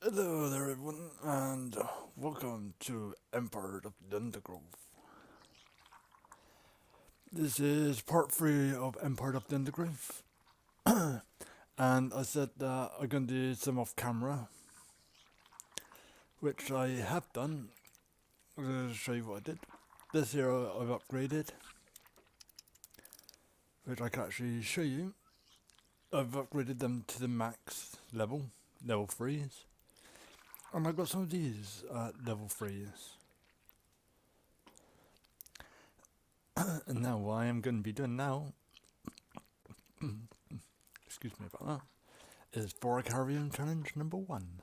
Hello there everyone, and welcome to Empire of the Undergrowth. This is part 3 of Empire of the Undergrowth. And I said that I'm going to do some off camera, which I have done. I'm going to show you what I did. This here I've upgraded, which I can actually show you. I've upgraded them to the max level 3s. And I've got some of these at level 3s. And now what I am going to be doing now, excuse me about that, is for a carrion challenge number 1.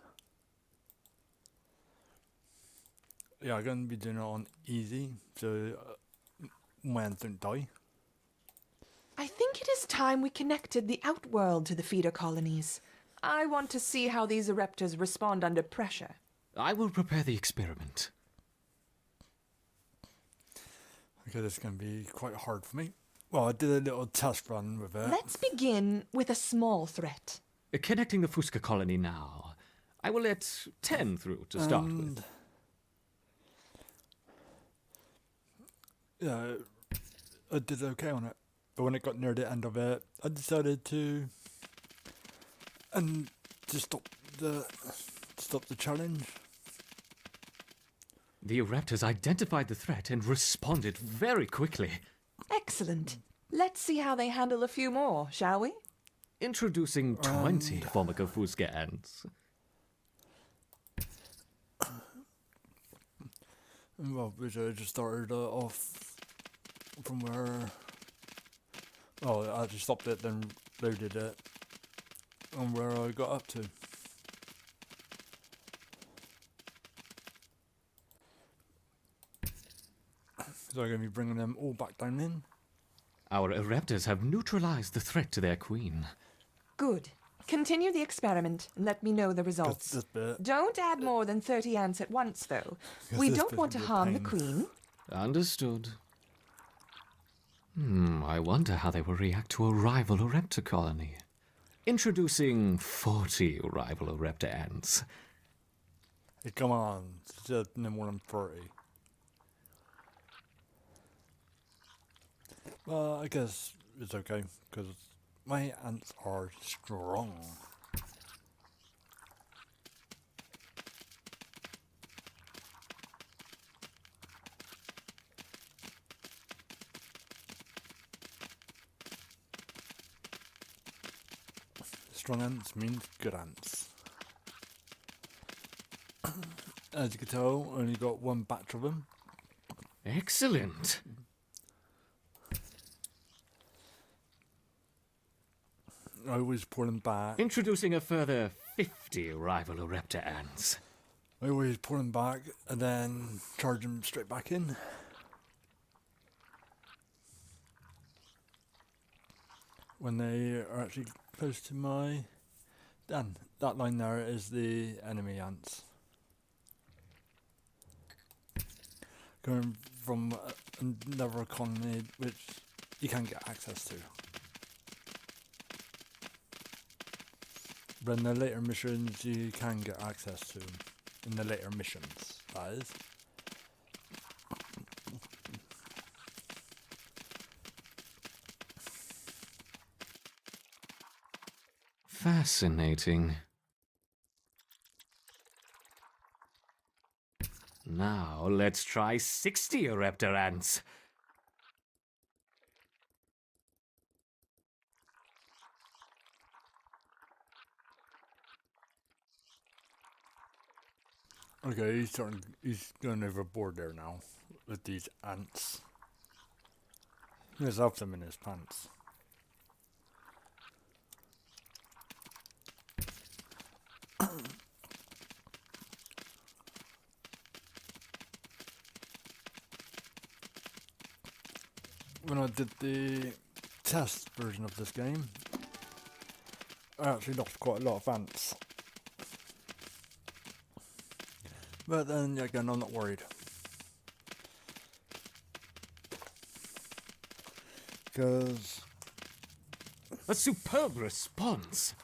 Yeah, I'm going to be doing it on easy, so my hands don't die. I think it is time we connected the outworld to the feeder colonies. I want to see how these eruptors respond under pressure. I will prepare the experiment. Okay, this is going to be quite hard for me. Well, I did a little test run with it. Let's begin with a small threat. Connecting the Fusca colony now. I will let 10 through to start with. Yeah, I did okay on it. But when it got near the end of it, I decided to stop the challenge. The Raptors identified the threat and responded very quickly. Excellent. Let's see how they handle a few more, shall we? Introducing 20 Formica Fusca ants. Well, which I just started off from where... Oh, I just stopped it, then loaded it on where I got up to. So I'm going to be bringing them all back down in. Our Raptors have neutralized the threat to their queen. Good. Continue the experiment and let me know the 'Cause results. this bit, Don't add more than 30 ants at once, though. We this don't bit want to will be a harm the pain. queen. Understood. I wonder how they will react to a rival Raptor colony. Introducing 40 rival Raptor ants. Hey, come on, it's just no more than 30. Well, I guess it's okay, because my ants are strong. Strong ants means good ants. As you can tell, I only got one batch of them. Excellent. I always pour them back. Introducing a further 50 rival Raptor ants. I always pour them back and then charge them straight back in. When they are actually close to my... Dan, that line there is the enemy ants. Going from another colony which you can get access to. But in the later missions you can get access to them. In the later missions, that is. Fascinating. Now let's try 60 Raptor ants. Okay, he's going overboard there now with these ants. He has up them in his pants. When I did the test version of this game, I actually lost quite a lot of ants. But then again, I'm not worried. Because A superb response.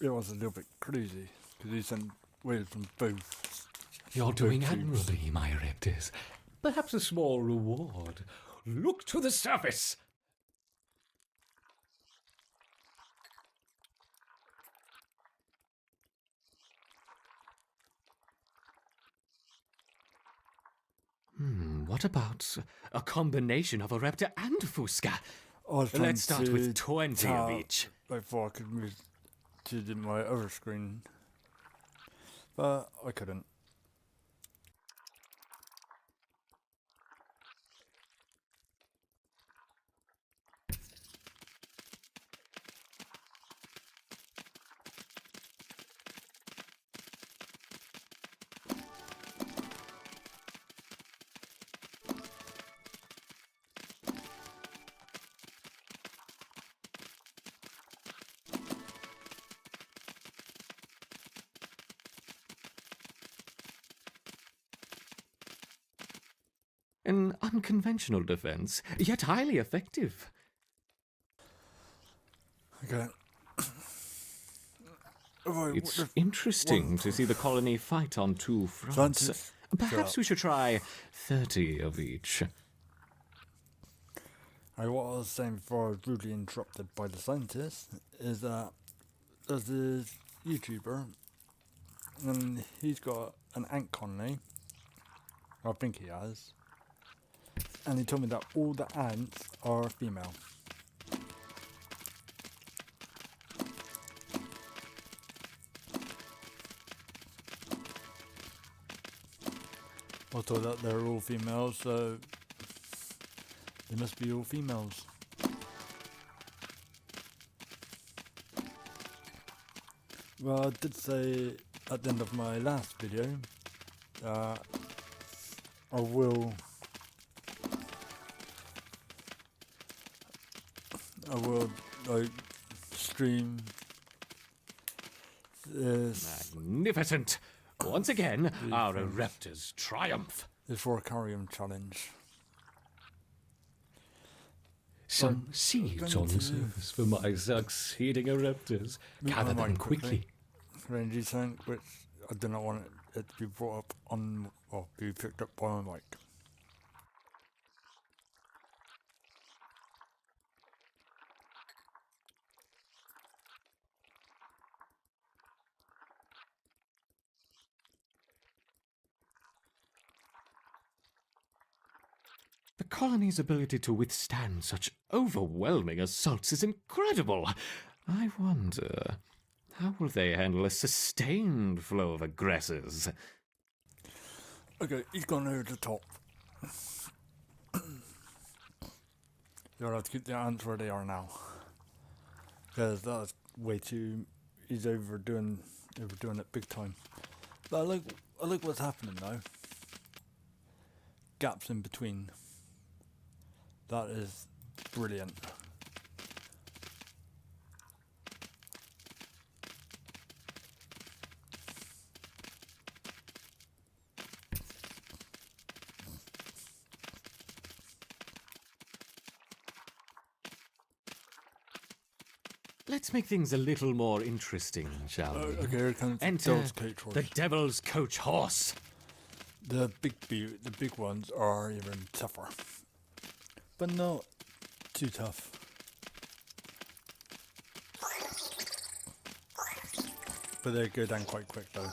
it was a little bit crazy because he sent waves from both. You're doing tubes. admirably, my Reptors. Perhaps a small reward. Look to the surface! What about a combination of a Raptor and a Fusca? I was trying Let's start to with 20 of tap each. before I could move to my other screen, but I couldn't. An unconventional defense, yet highly effective. Okay. Oh, It's interesting to see the colony fight on two fronts. Scientists, Perhaps we should try 30 of each. what I was saying before I was rudely interrupted by the scientist is that there's this YouTuber and he's got an ant colony. I think he has. And he told me that all the ants are female. I thought that they're all females, so they must be all females. Well, I did say at the end of my last video that I will like stream this Magnificent! Once again, our Raptors triumph. Orcarium challenge. Some seeds on the surface for my succeeding Raptors. Gather them quickly. Rangy tank, which I do not want it to be brought up on or be picked up by my mic. The colony's ability to withstand such overwhelming assaults is incredible. I wonder, how will they handle a sustained flow of aggressors? Okay, he's gone over the top. You'll have to keep the ants where they are now. Because that's way too... He's overdoing it big time. But I like what's happening now. Gaps in between. That is brilliant. Let's make things a little more interesting, shall we? Okay, here comes the Enter Devil's Coach Horse. the Devil's Coach Horse. The big ones are even tougher, but not too tough. But they go down quite quick though.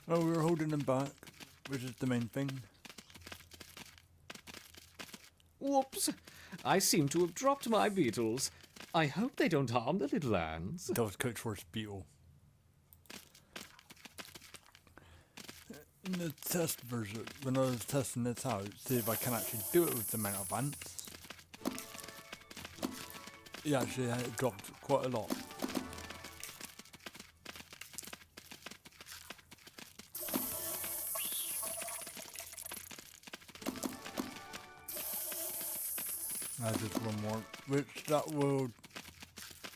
Oh, we were holding them back, which is the main thing. Whoops! I seem to have dropped my beetles. I hope they don't harm the little ants. Devil's Coach Horse Beetle. In the test version, when I was testing this out, see if I can actually do it with the amount of ants. It actually dropped quite a lot. Just one more, which that one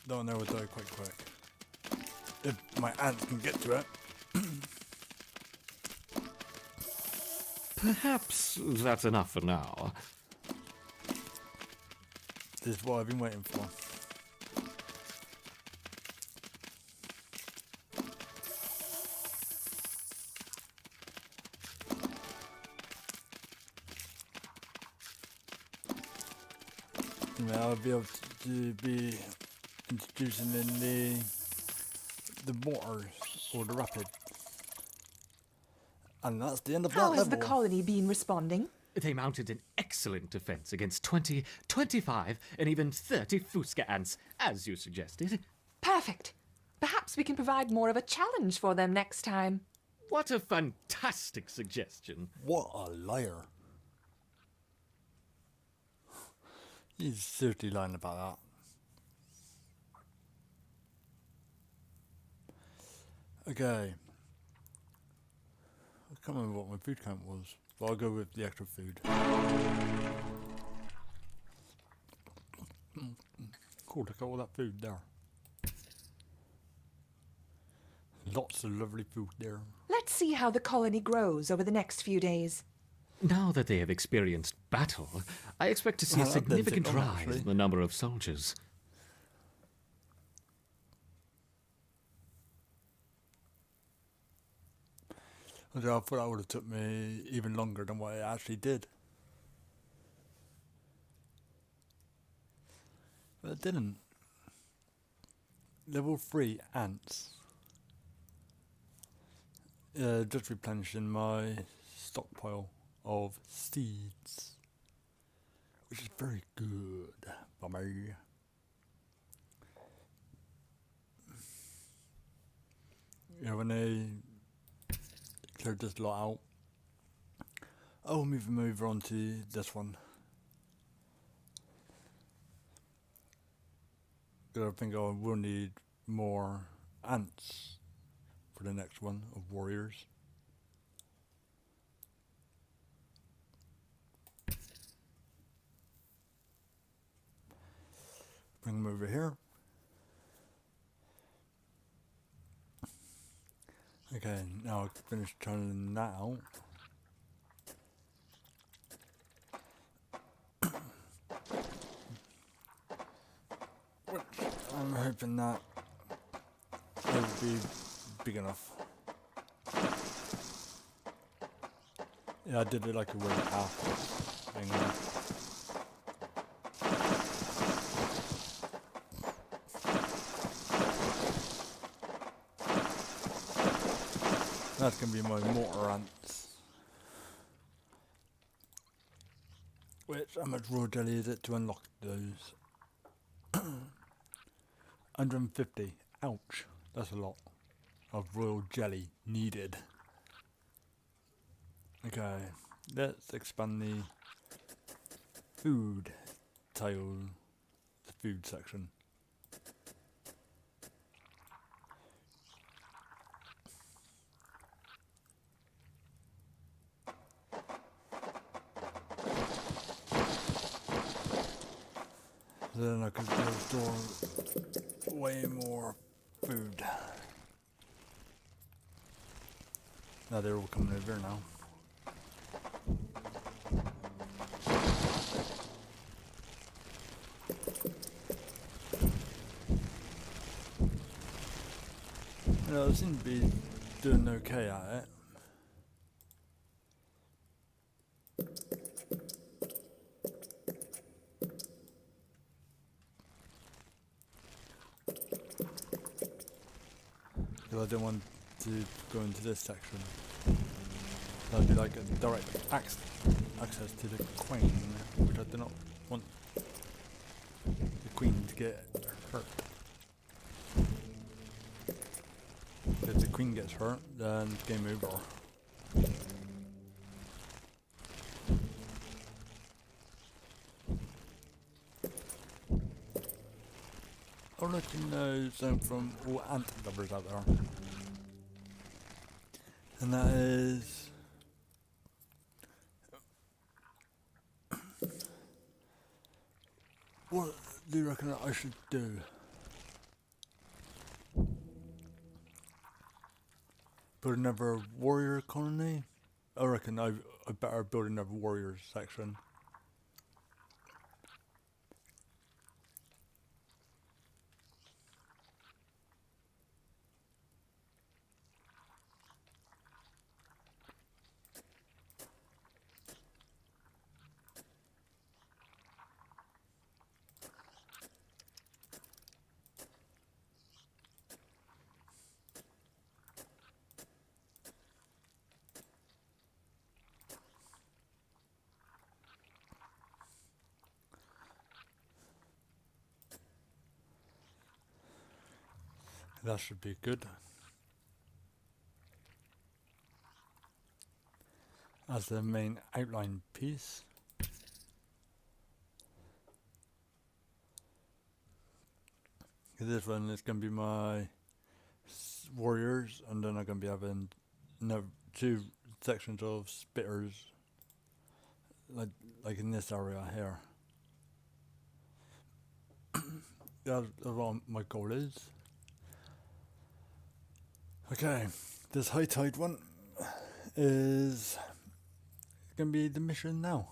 there will die quite quick. If my ants can get to it. Perhaps that's enough for now. This is what I've been waiting for. Yeah, I'll be able to be introducing in the waters or the rapids. And that's the end of that How level. has the colony been responding? They mounted an excellent defense against 20, 25, and even 30 Fusca ants, as you suggested. Perfect. Perhaps we can provide more of a challenge for them next time. What a fantastic suggestion. What a liar. He's seriously lying about that. Okay. I can't remember what my food count was, but I'll go with the extra food. Cool, look at all that food there. Lots of lovely food there. Let's see how the colony grows over the next few days. Now that they have experienced battle, I expect to see a Well, that didn't significant take long, rise actually. in the number of soldiers. I thought that would have took me even longer than what it actually did. But it didn't. Level 3 ants. Just replenishing my stockpile of seeds. Which is very good for me. Yeah, when they cleared this lot out, I'll move over on to this one. I think I will need more ants for the next one of warriors. Bring them over here. Okay, now I've finished turning that out. I'm hoping that it will be big enough. Yeah, I did it like a word path thing. That's going to be my mortar ants. Which, how much raw jelly is it to unlock those? 150. Ouch. That's a lot of royal jelly needed. Okay, let's expand the food tile, the food section. Then I could store way more food. Now they're all coming over now. I seem to be doing okay at it. Because I don't want to go into this section. That'd be like a direct access to the queen, which I do not want the queen to get hurt. If the queen gets hurt, then it's game over. I'll let you know something from all ant lovers out there. And that is what do you reckon I should do? Build another warrior colony? I reckon I better build another warrior section. That should be good. As the main outline piece. This one is going to be my warriors, and then I'm going to be having two sections of spitters, like in this area here. That's what my goal is. Okay, this high tide one is going to be the mission now.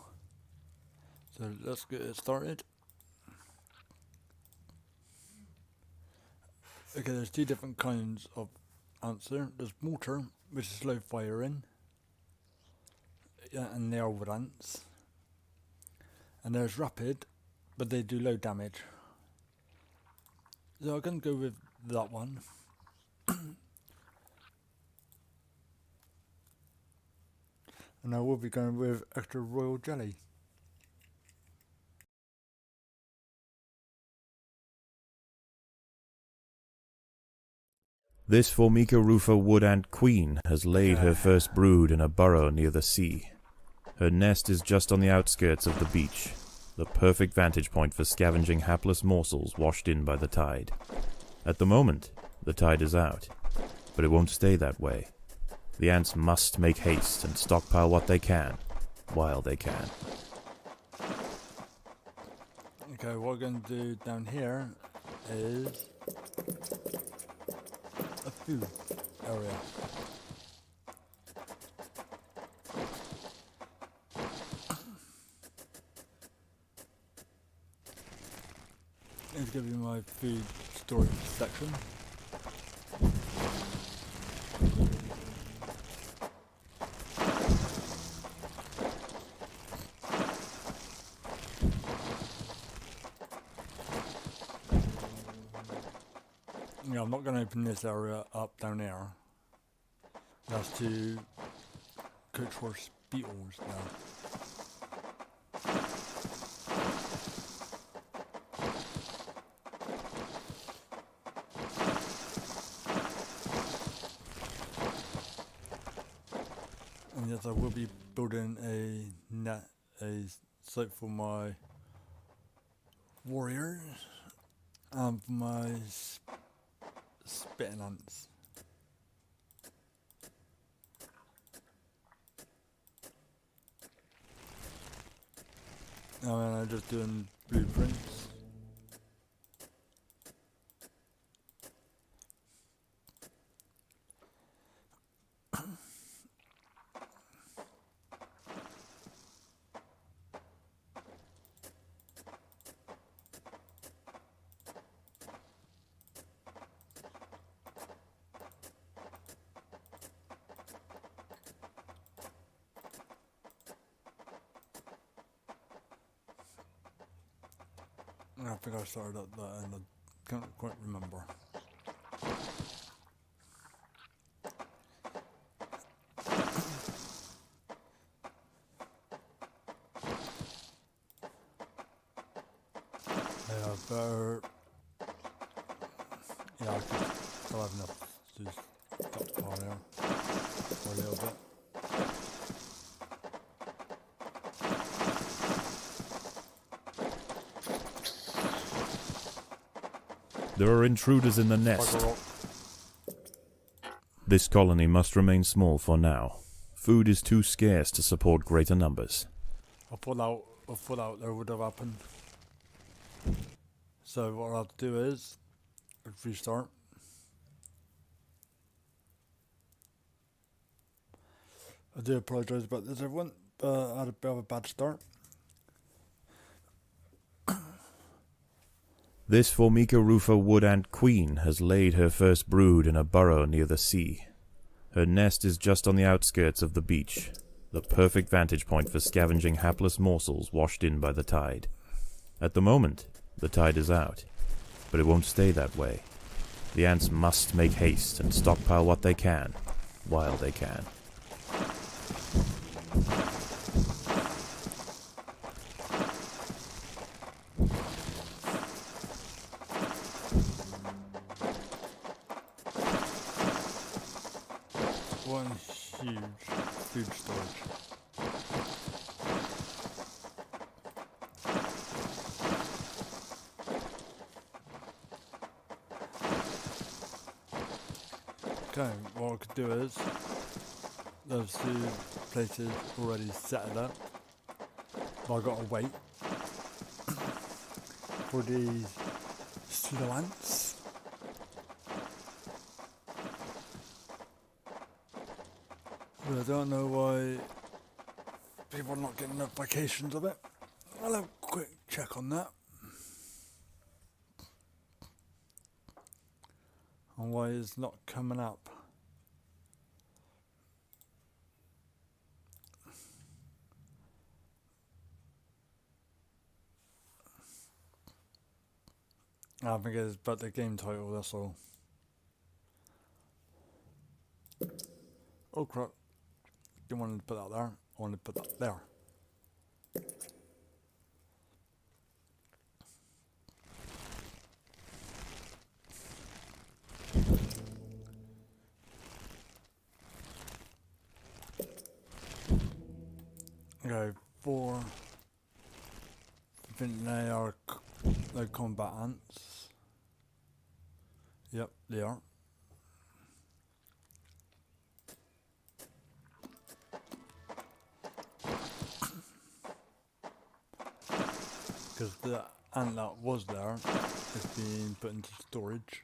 So let's get it started. Okay, there's two different kinds of answer. There's mortar, which is slow firing, and they are wood ants. And there's rapid, but they do low damage. So I'm going to go with that one. And I will be going with extra royal jelly. This Formica rufa wood ant queen has laid her first brood in a burrow near the sea. Her nest is just on the outskirts of the beach, the perfect vantage point for scavenging hapless morsels washed in by the tide. At the moment, the tide is out, but it won't stay that way. The ants must make haste and stockpile what they can, while they can. Okay, what we're going to do down here is a food area. It's going to be my food storage section. Yeah, I'm not going to open this area up down there. That's to coach horse beetles now. And yes, I will be building a site for my warriors and for my spitting ants. And I'm just doing blueprints. I think I started at that and I can't quite remember. Yeah, better. Yeah, I'll have enough to just cut the car there for a little bit. There are intruders in the nest. This colony must remain small for now. Food is too scarce to support greater numbers. I thought that would have happened. So what I'll do is restart. I do apologise about this, everyone, but I had a bit of a bad start. This Formica rufa wood ant queen has laid her first brood in a burrow near the sea. Her nest is just on the outskirts of the beach, the perfect vantage point for scavenging hapless morsels washed in by the tide. At the moment, the tide is out, but it won't stay that way. The ants must make haste and stockpile what they can, while they can. one huge food storage. Okay, what I could do is, those two places already set it up, but I've got to wait for these slow ants. But I don't know why people are not getting notifications of it. I'll have a quick check on that. And why it's not coming up. I think it's about the game title, that's all. Oh crap. Didn't want to put that there. I wanted to put that there. Okay, 4. I think they are they're combat ants. Yep, they are. Because the ant that was there is being put into storage.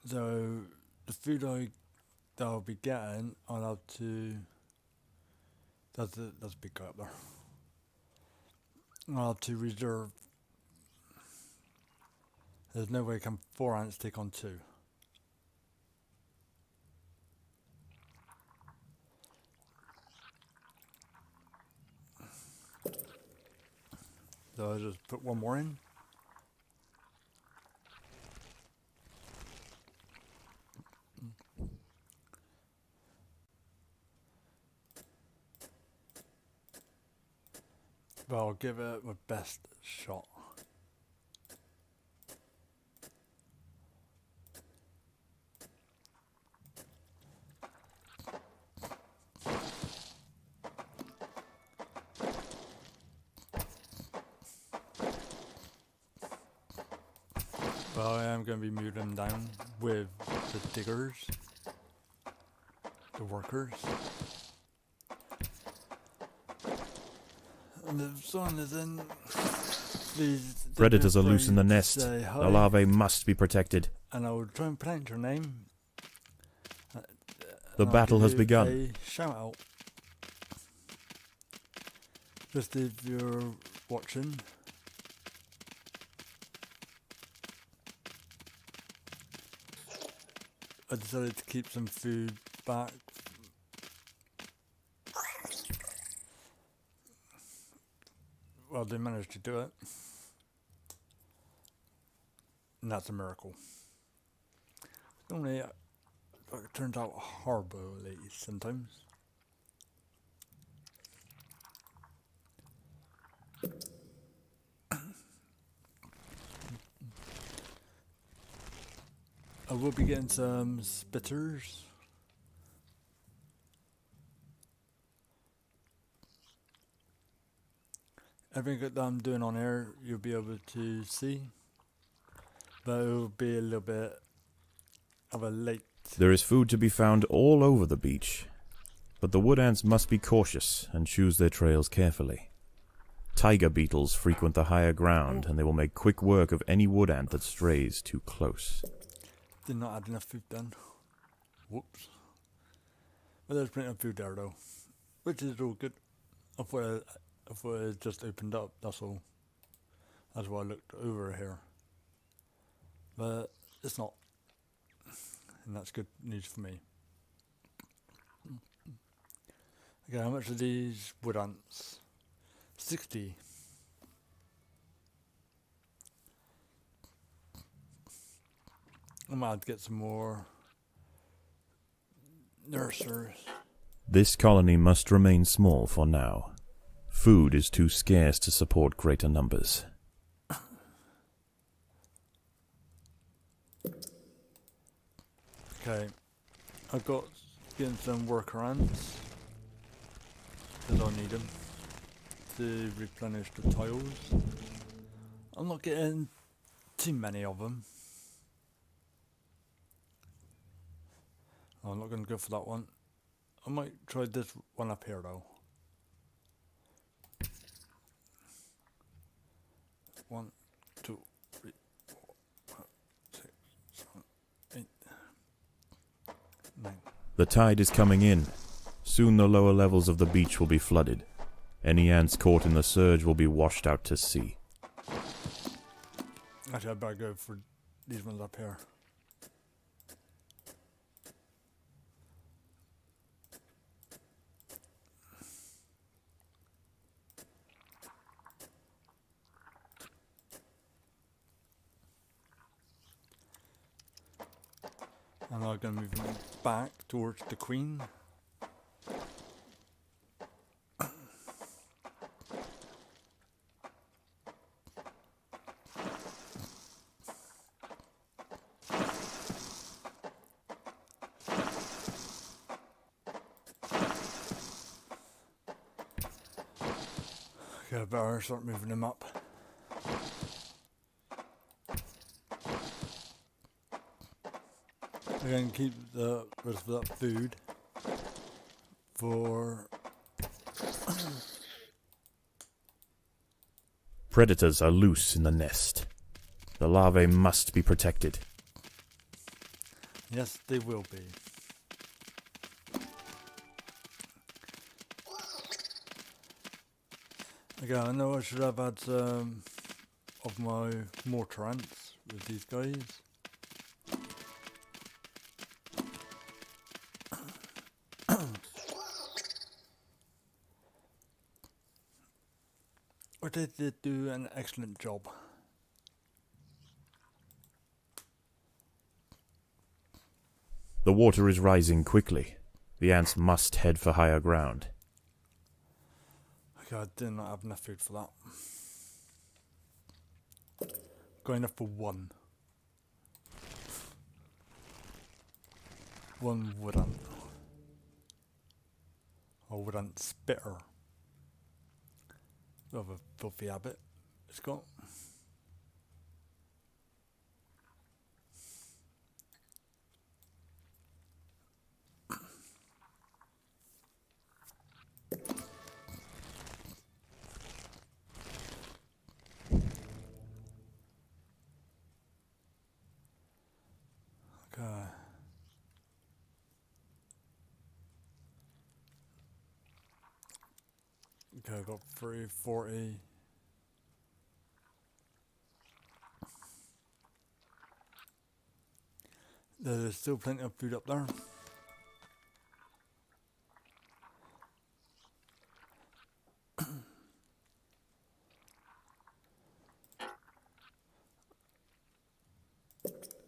So the food that I'll be getting, I'll have to. That's a big guy up there. I'll have to reserve. There's no way can 4 ants take on 2. So I'll just put one more in. But I'll give it my best shot. Well, I am going to be moving them down with the diggers, the workers. And if someone is in, please. Predators are loose in the free to nest. say hi, The larvae must be protected. and I will try and pronounce your name. The and I'll battle give has you begun. A shout out. Just if you're watching. I decided to keep some food back. Well, they managed to do it. And that's a miracle. Normally, it turns out horribly sometimes. I will be getting some spitters. Everything that I'm doing on air, you'll be able to see. But it will be a little bit of a late. There is food to be found all over the beach, but the wood ants must be cautious and choose their trails carefully. Tiger beetles frequent the higher ground, and they will make quick work of any wood ant that strays too close. Did not add enough food then. Whoops. But there's plenty of food there though, which is all good. I thought it just opened up, that's all. That's why I looked over here. But it's not. And that's good news for me. Okay, how much are these wood ants? 60. I might have to get some more nurseries. This colony must remain small for now. Food is too scarce to support greater numbers. Okay, I've got getting some worker ants because I need them to replenish the tiles. I'm not getting too many of them. I'm not going to go for that one. I might try this one up here though. 1, 2, 3, 4, 5, 6, 7, 8, 9. The tide is coming in. Soon the lower levels of the beach will be flooded. Any ants caught in the surge will be washed out to sea. Actually, I better go for these ones up here. And I'm going to move them back towards the queen. Okay, I better start moving them up. I'm going to keep the rest of that food for... Predators are loose in the nest. The larvae must be protected. Yes, they will be. Okay, I know I should have had some of my mortar ants with these guys. But they did do an excellent job. The water is rising quickly. The ants must head for higher ground. Okay, I did not have enough food for that. Got enough for one. One wood ant. Or wood ant spitter. Of a filthy habit it's got. Okay. Okay, I got 340. There's still plenty of food up there.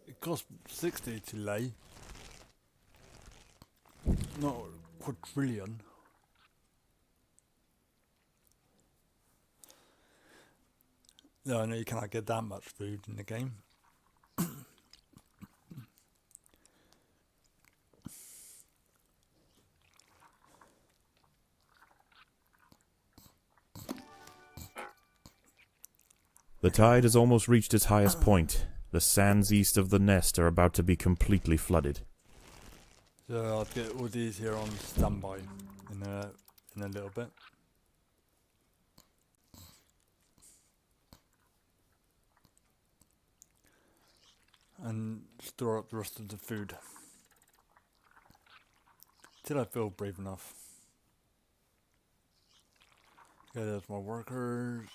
It costs 60 to lay. Not a quadrillion. No, I know you cannot get that much food in the game. The tide has almost reached its highest point. The sands east of the nest are about to be completely flooded. So I'll get all these here on standby in a little bit. And store up the rest of the food till I feel brave enough. Okay, there's my workers.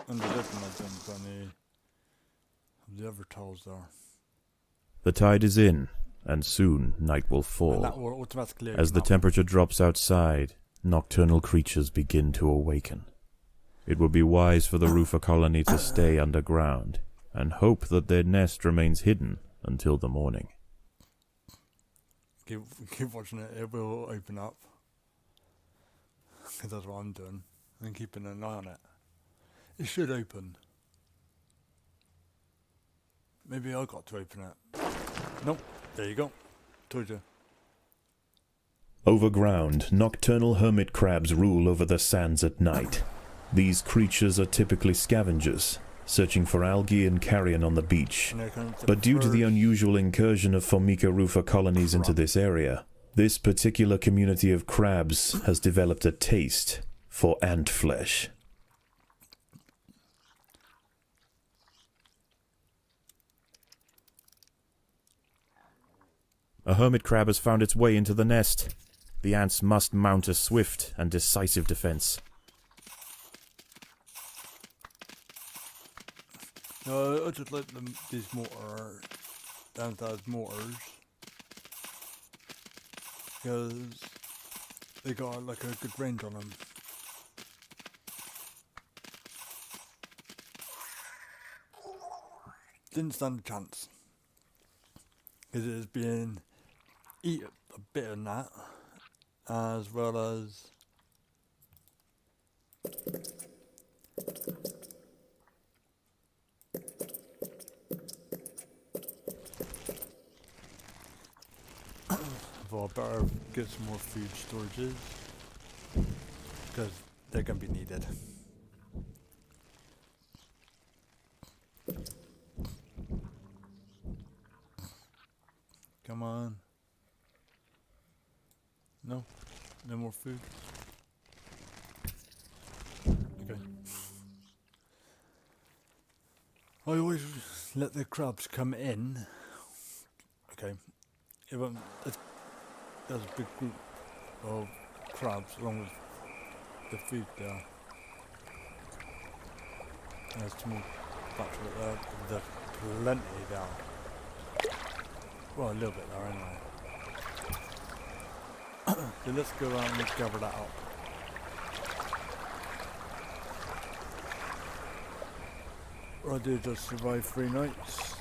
And the different I don't got any of the other tiles there. The tide is in, and soon night will And fall. that will automatically As the open up. temperature drops outside, nocturnal creatures begin to awaken. It would be wise for the roofer colony to stay underground, and hope that their nest remains hidden until the morning. Keep watching it, it will open up. Because that's what I'm doing. And keeping an eye on it. It should open. Maybe I got to open it. Nope. There you go. Told you. Overground, nocturnal hermit crabs rule over the sands at night. These creatures are typically scavengers, searching for algae and carrion on the beach. But due to the unusual incursion of Formica rufa colonies into this area, this particular community of crabs has developed a taste for ant flesh. A hermit crab has found its way into the nest. The ants must mount a swift and decisive defense. No, I just like these downstairs mortars, because they got like a good range on them. Didn't stand a chance, because it is being eat a bit of that, as well as well, I better get some more food storages, because they're going to be needed. Come on. No? No more food? Okay. I always let the crabs come in. Okay. There's a big group of crabs along with the food there. There's some more back to it there. There's plenty there. Well, a little bit there anyway. So let's go around and gather that up. What I'll do is just survive 3 nights.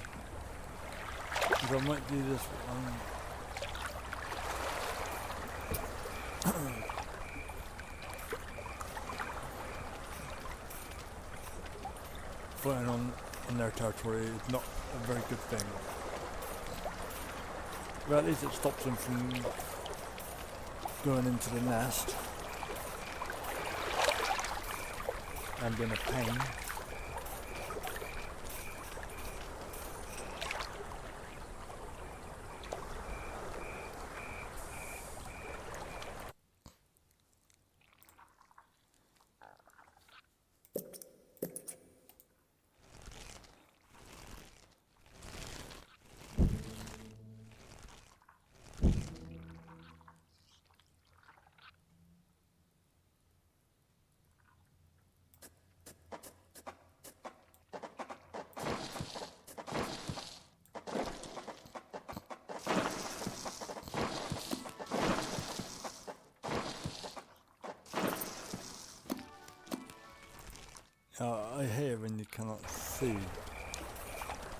Because I might do this one. Fighting on their territory is not a very good thing. Well, at least it stops them from going into the nest and being a pain. I hate it when you cannot see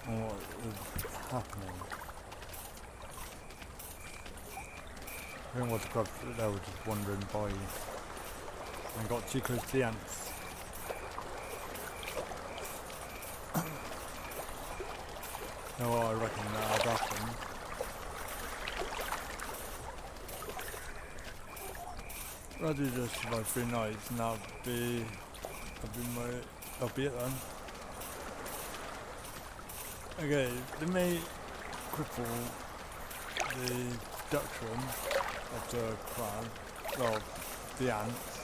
what is happening. I think what the crabs they were just wandering by and got too close to the ants. No, I reckon that had happened. I'll do this for like 3 nights and that'll be it then. Okay, they may cripple the production of the crab, well, the ants.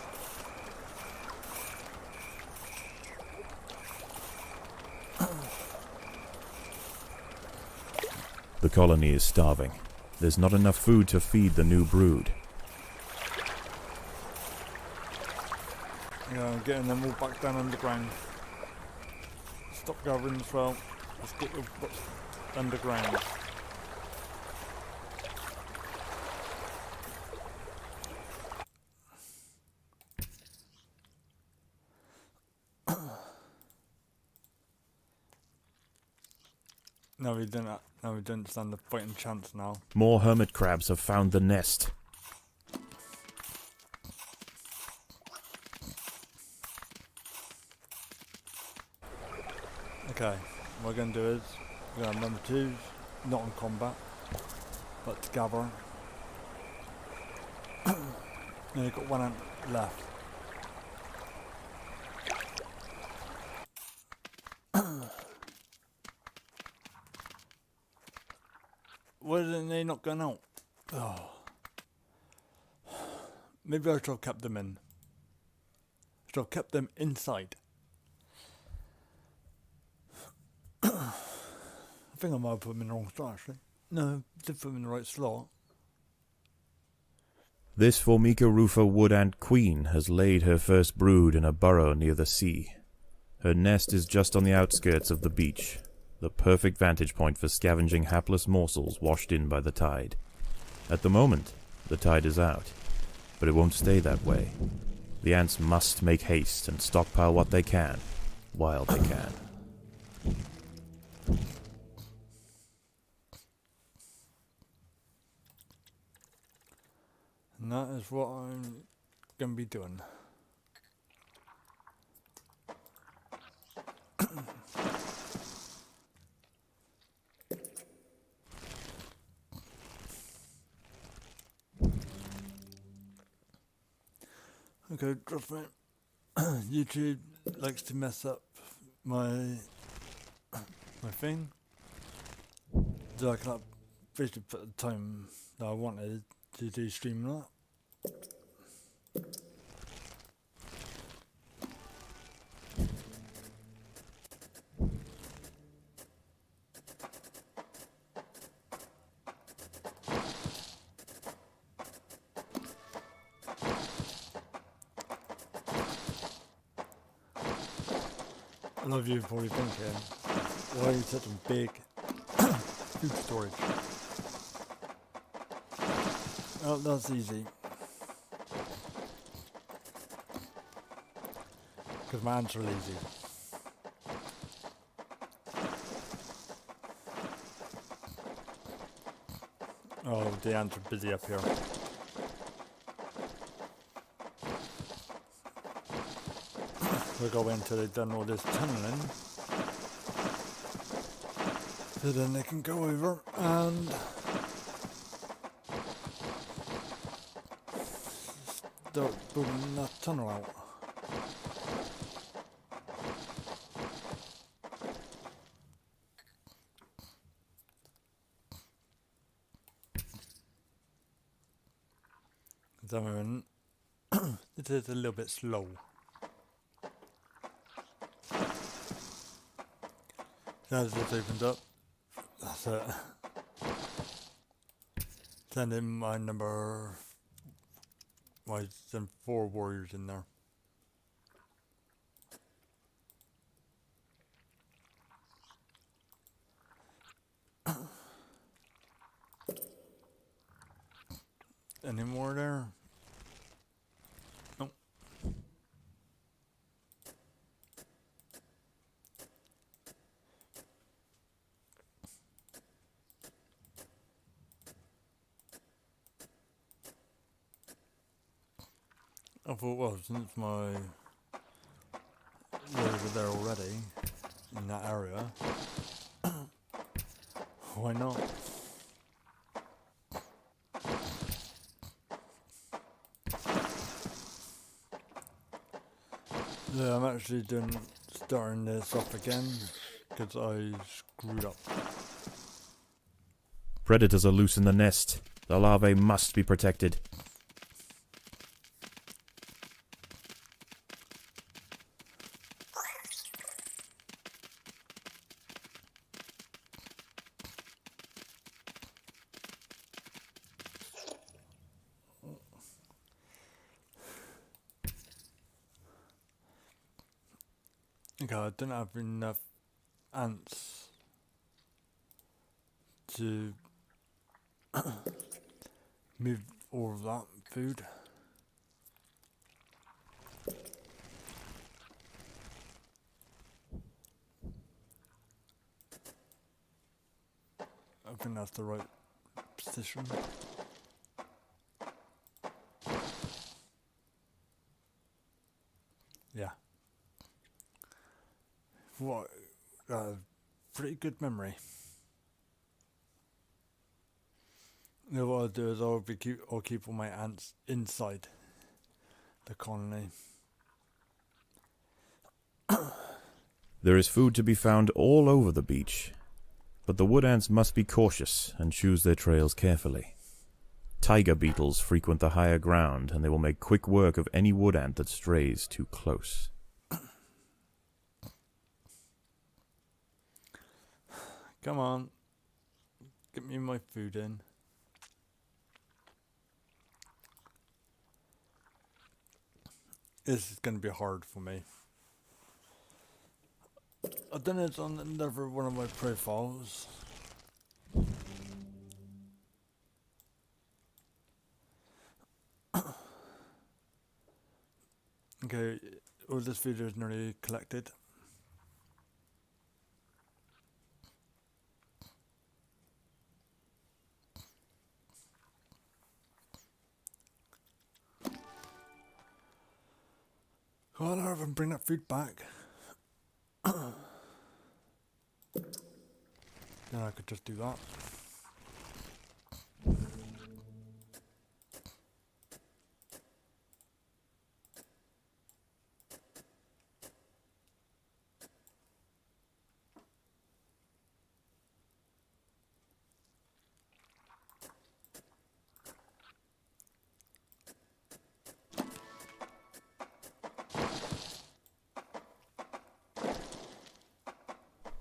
The colony is starving. There's not enough food to feed the new brood. Yeah, I'm getting them all back down underground. Stop gathering as well. Let's get your butts underground. No, we didn't. No, we didn't stand a fighting chance now. More hermit crabs have found the nest. Okay, what we're going to do is, we're going to have number 2s, not in combat, but together. And you've got 1 ant left. Why are they not going out? Oh. Maybe I should have kept them in. Should have kept them inside. I think I might have put them in the wrong slot actually. No, I did put them in the right slot. This Formica rufa wood ant queen has laid her first brood in a burrow near the sea. Her nest is just on the outskirts of the beach, the perfect vantage point for scavenging hapless morsels washed in by the tide. At the moment, the tide is out, but it won't stay that way. The ants must make haste and stockpile what they can, while they can. And that is what I'm going to be doing. Okay, trust me. YouTube likes to mess up my thing. So I can't basically put the time that I wanted to do stream that. A lot of you are probably thinking, why are you such a big food storage? Oh, that's easy. Because my ants are lazy. Oh, the ants are busy up here. We'll go in until they've done all this tunneling. So then they can go over and start building that tunnel out. At the moment, it is a little bit slow. As this opens up, that's it. Send in my number. Well, send 4 warriors in there. Any more there? Nope. I thought, well, since my warriors are there already, in that area, why not? Yeah, I'm actually starting this off again, because I screwed up. Predators are loose in the nest. The larvae must be protected. Okay, I don't have enough ants to move all of that food. I think that's the right position. Yeah. What got a pretty good memory. You know what I'll do is I'll keep all my ants inside the colony. There is food to be found all over the beach, but the wood ants must be cautious and choose their trails carefully. Tiger beetles frequent the higher ground, and they will make quick work of any wood ant that strays too close. Come on, get me my food in. This is going to be hard for me. I've done it on another one of my profiles. Okay, all this video is nearly collected. Go on, Irvin, bring that food back. Then I could just do that.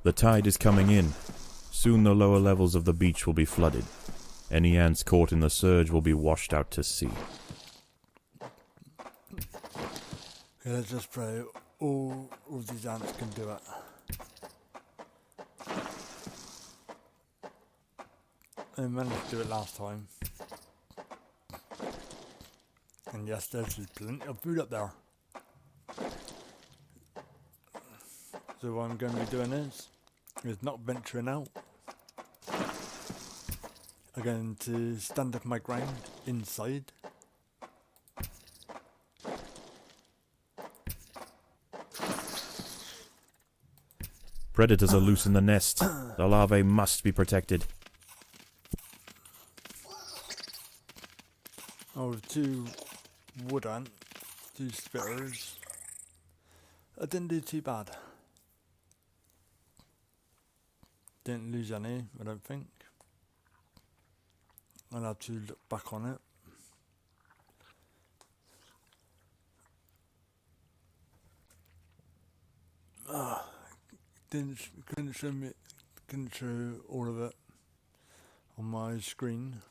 The tide is coming in. Soon the lower levels of the beach will be flooded. Any ants caught in the surge will be washed out to sea. Yeah, let's just pray all these ants can do it. I managed to do it last time. And yes, there's plenty of food up there. So what I'm going to be doing is not venturing out. I'm going to stand up my ground inside. Predators are loose in the nest. The larvae must be protected. Oh, 2 wood ants, 2 spitters. I didn't do too bad. Didn't lose any, I don't think. I'll have to look back on it. Couldn't show all of it on my screen.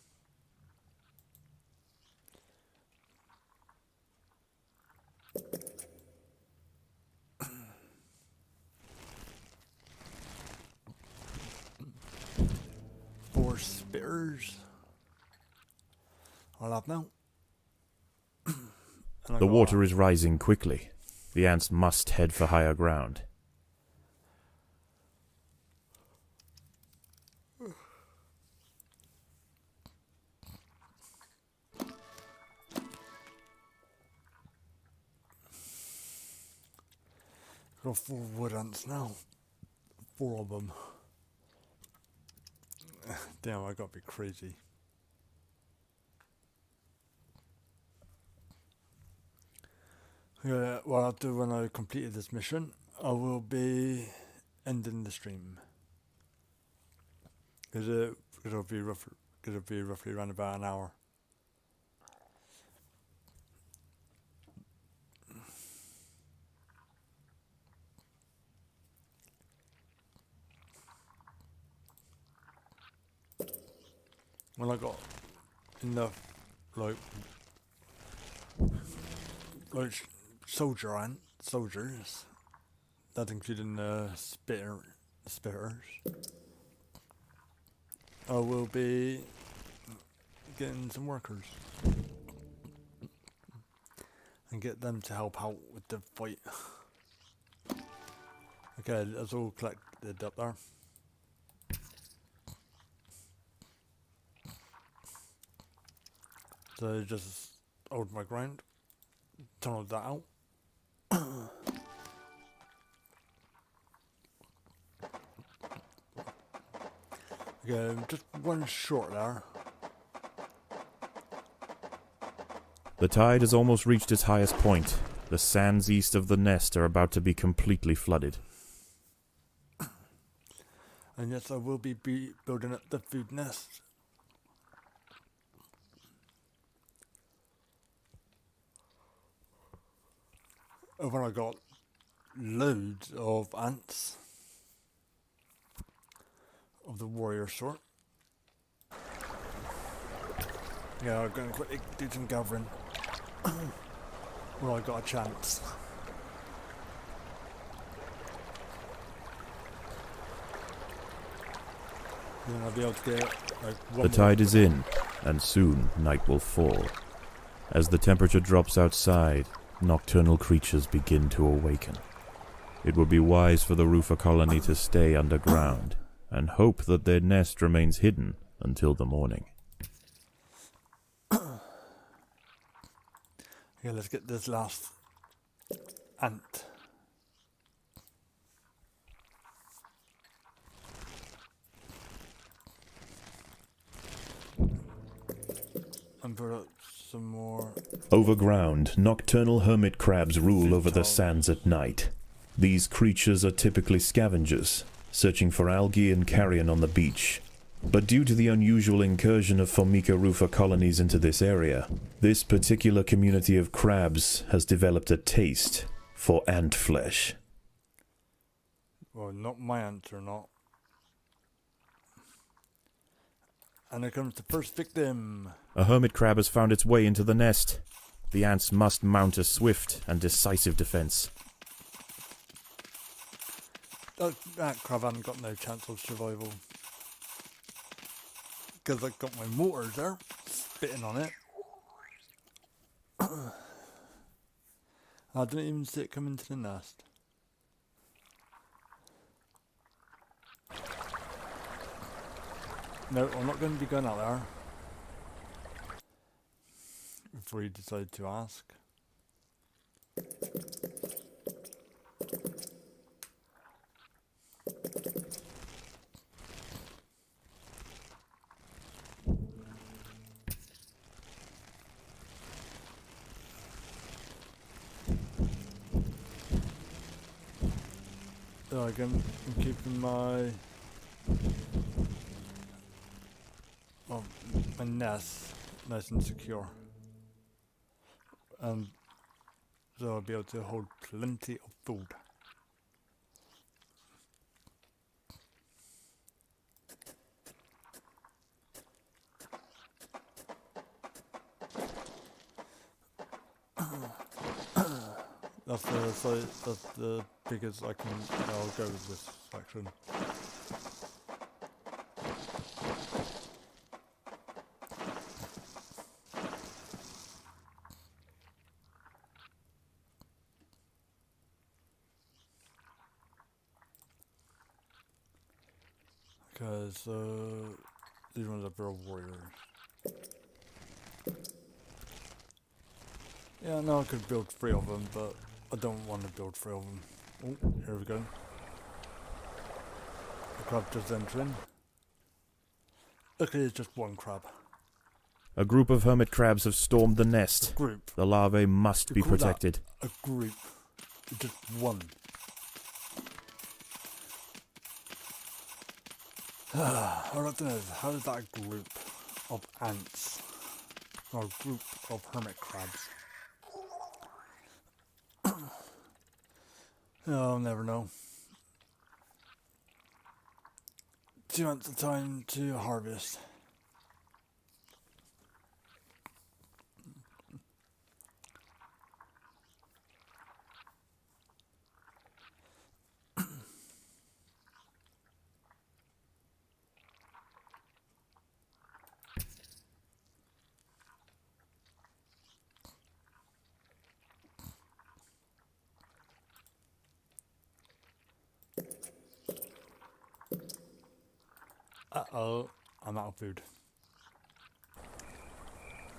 Four spitters. I'll have now. The water is rising quickly. The ants must head for higher ground. Got 4 wood ants now. 4 of them. Damn, I gotta be crazy. Yeah, what I'll do when I completed this mission, I will be ending the stream. Because it'll be roughly around about an hour. When I got enough, like soldiers, that including spitters, I will be getting some workers and get them to help out with the fight. Okay, that's all collected up there. So just hold my ground, tunnel that out. Okay, just one short there. The tide has almost reached its highest point. The sands east of the nest are about to be completely flooded. And yes, I will be building up the food nest. When I got loads of ants of the warrior sort. Yeah, I'm going to quickly do some gathering when I got a chance. Then I'll be able to get like one The tide is in, and soon night will fall. As the temperature drops outside, nocturnal creatures begin to awaken. It would be wise for the roofer colony to stay underground and hope that their nest remains hidden until the morning. Yeah, let's get this last ant. And put up some more. Overground, nocturnal hermit crabs rule over the sands at night. These creatures are typically scavengers, searching for algae and carrion on the beach. But due to the unusual incursion of Formica rufa colonies into this area, this particular community of crabs has developed a taste for ant flesh. Well, not my ants are not. And here comes the first victim. A hermit crab has found its way into the nest. The ants must mount a swift and decisive defense. That crab hasn't got no chance of survival. Because I've got my mortars there, spitting on it. I didn't even see it come into the nest. No, I'm not going to be going out there. Before you decide to ask. So I'm keeping my my nest nice and secure, and so I'll be able to hold plenty of food. That's the size, that's the biggest I can. I'll go with this section. Because these ones are real warriors. Yeah, no, I could build 3 of them, but I don't want to build 3 of them. Oh, here we go. The crab just entering. Luckily, it's just one crab. A group of hermit crabs have stormed the nest. A group. The larvae must You be call that protected. a group. It's just one. I'd like to know, how is that a group of ants? Or a group of hermit crabs? I'll never know. 2 months of time to harvest. Uh-oh, I'm out of food.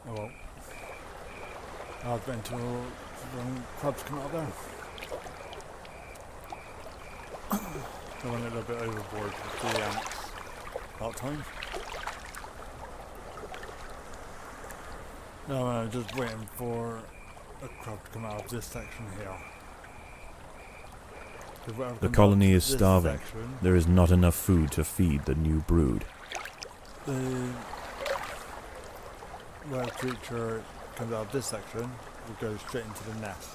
Oh well. I've been to when crabs come out there. I went a little bit overboard with the ants. part time. No, I'm just waiting for a crab to come out of this section here. The colony is starving. There is not enough food to feed the new brood. The where a creature comes out of this section will go straight into the nest.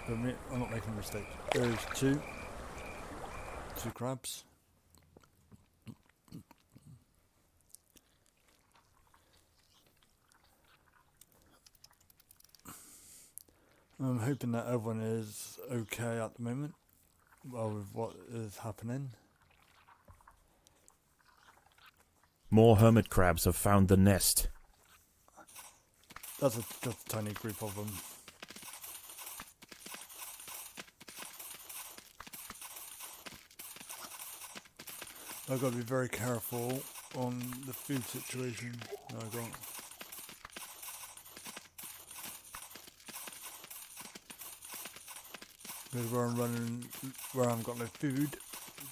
I'm not making a mistake. There's two crabs. I'm hoping that everyone is okay at the moment, well, with what is happening. More hermit crabs have found the nest. That's just a tiny group of them. I've got to be very careful on the food situation that I got. Because where I've got no food,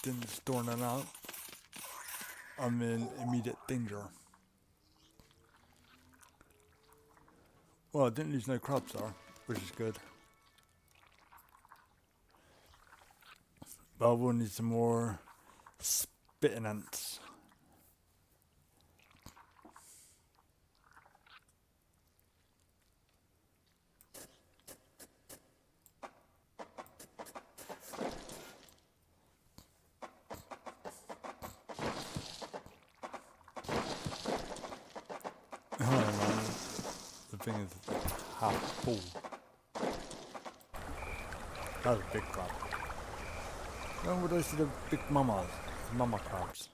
didn't store none out, I'm in immediate danger. Well, I didn't lose no crabs there, which is good. But I will need some more spitting ants. The thing is half full. That's a big crab. When would I see the big mama crabs?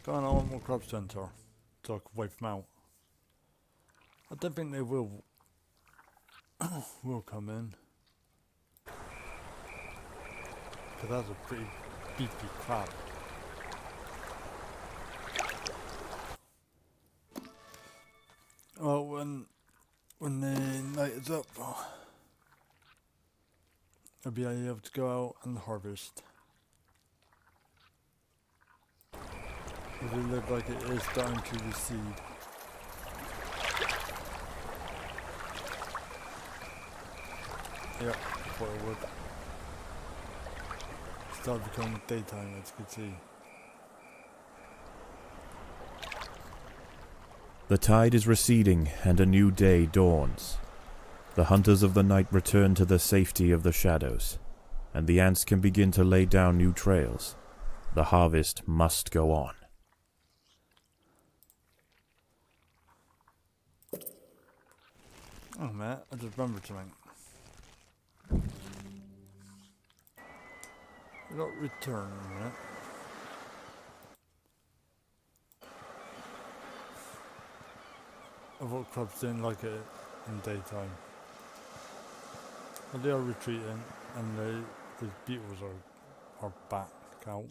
Go on, I want more crabs to enter, so I can wipe them out. I don't think they will come in. Because that's a pretty beefy crab. Well, when the night is up, I'll be able to go out and harvest. Does it look like it is starting to recede? Yeah, I thought it would. Start becoming daytime, as you can see. The tide is receding and a new day dawns. The hunters of the night return to the safety of the shadows, and the ants can begin to lay down new trails. The harvest must go on. Oh man, I just remembered something. We got return in a minute. I thought crabs didn't like it in daytime. But they are retreating and the beetles are back out.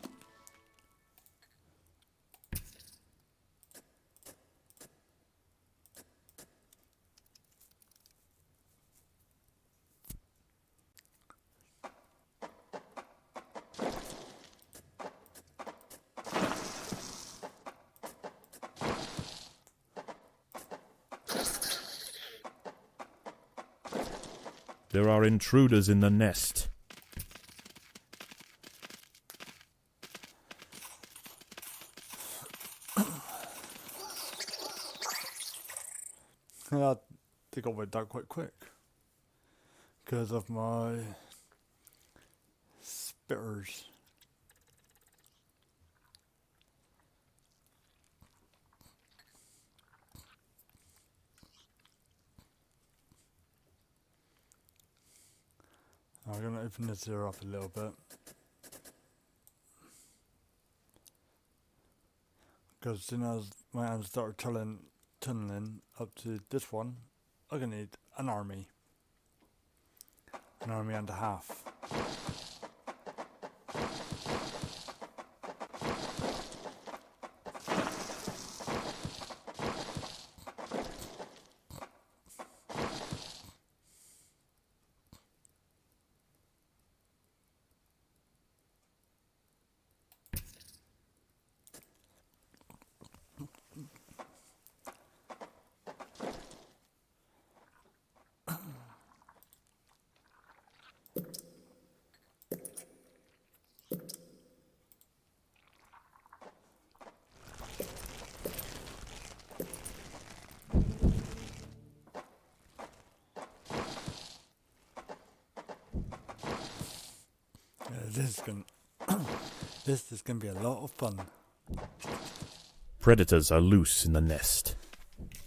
There are intruders in the nest. Yeah, they got wiped out quite quick because of my spitters. I'm going to open this here up a little bit because as soon as my hands start tunneling up to this one, I'm going to need an army and a half. This is gonna be a lot of fun. Predators are loose in the nest.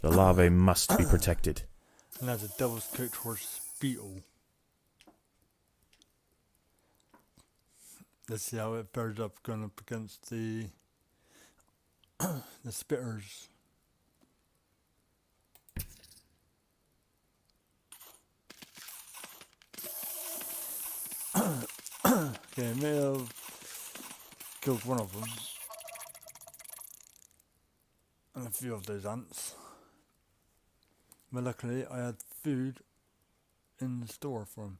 The larvae must be protected. And there's a devil's coat horse beetle. Let's see how it fares up going up against the spitters. Okay, I may have killed one of them. And a few of those ants. But luckily I had food in the store for them.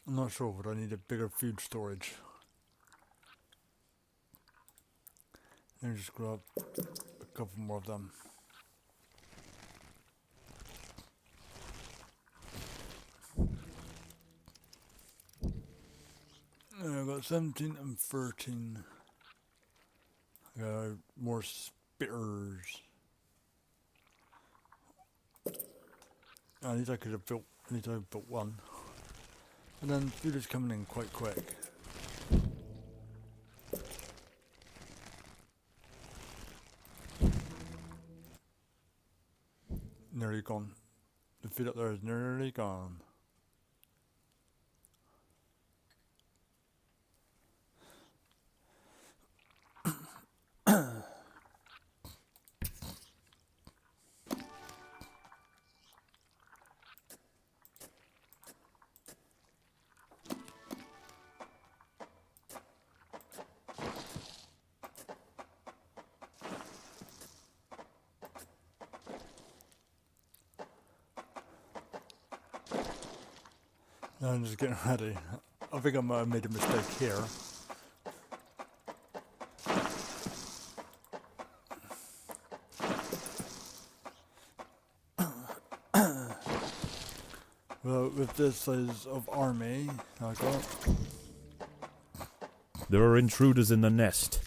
I'm not sure, but I need a bigger food storage. Let me just grab a couple more of them. I've got 17 and 13. I got more spitters. At least I could have built, at least I built one. And then food is coming in quite quick. Nearly gone. The food up there is nearly gone. Now I'm just getting ready. I think I might have made a mistake here. Well, with this size of army I got, There are intruders in the nest.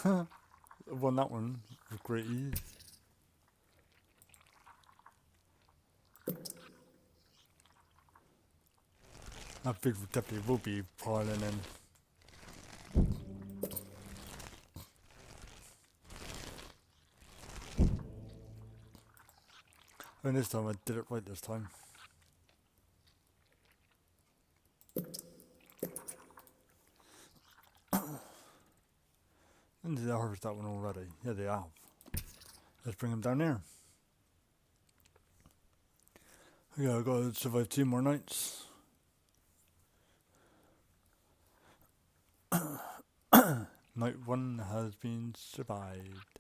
I won that one with great ease. I think we definitely will be piling in. And this time I did it right this time. And did I harvest that one already? Yeah, they have. Let's bring them down here. Yeah, I've got to survive 2 more nights. Night 1 has been survived.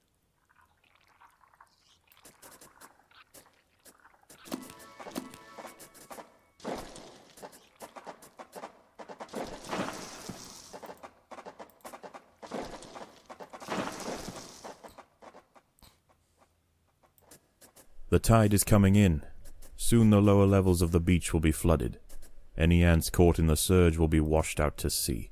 The tide is coming in. Soon the lower levels of the beach will be flooded. Any ants caught in the surge will be washed out to sea.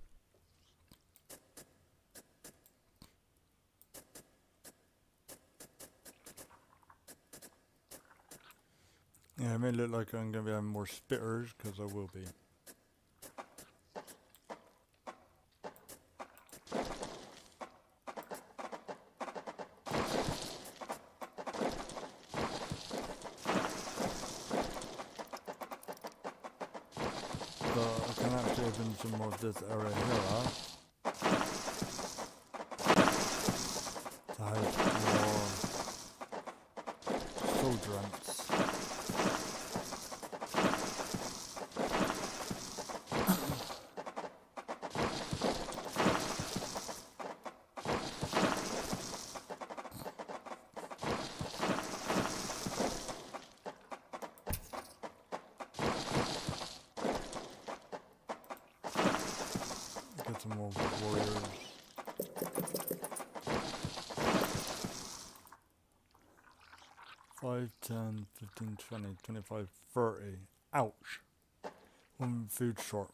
Yeah, it may look like I'm going to be having more spitters, because I will be. But I can actually open some more of this area here up. To house more soldier ants. some more warriors. Five, 10, 15, 20, 25, 30. Ouch. One food short.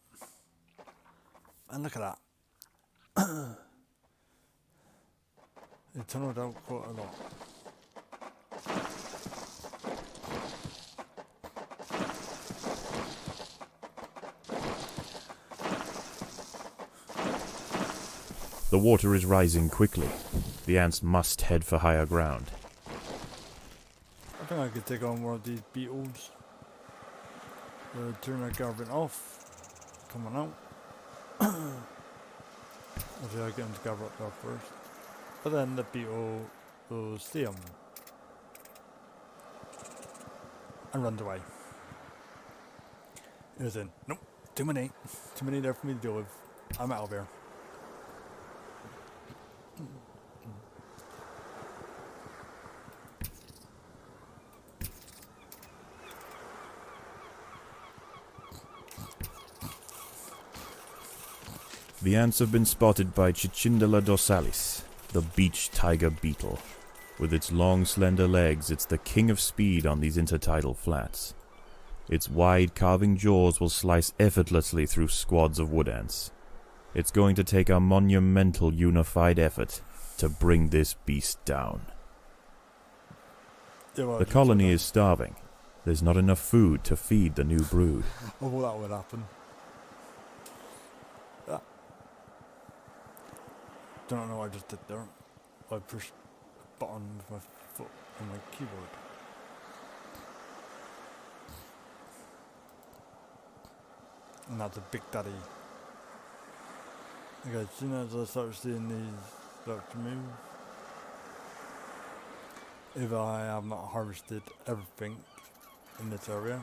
And look at that. It tunneled out quite a lot. The water is rising quickly. The ants must head for higher ground. I think I could take on one of these beetles. Turn that garment off. Come on out. Actually, I get him to gather up there first. But then the beetle will see him. And runs away. Here's in. Nope. Too many. Too many there for me to deal with. I'm out of here. The ants have been spotted by Cicindela dorsalis, the beach tiger beetle. With its long, slender legs, it's the king of speed on these intertidal flats. Its wide, carving jaws will slice effortlessly through squads of wood ants. It's going to take a monumental unified effort to bring this beast down. Yeah, well, The colony is starving. There's not enough food to feed the new brood. Oh, well, that would happen. Don't know what I just did there. I pushed the button with my foot on my keyboard. And that's a big daddy. Okay, as soon as I start seeing these start to move, if I have not harvested everything in this area.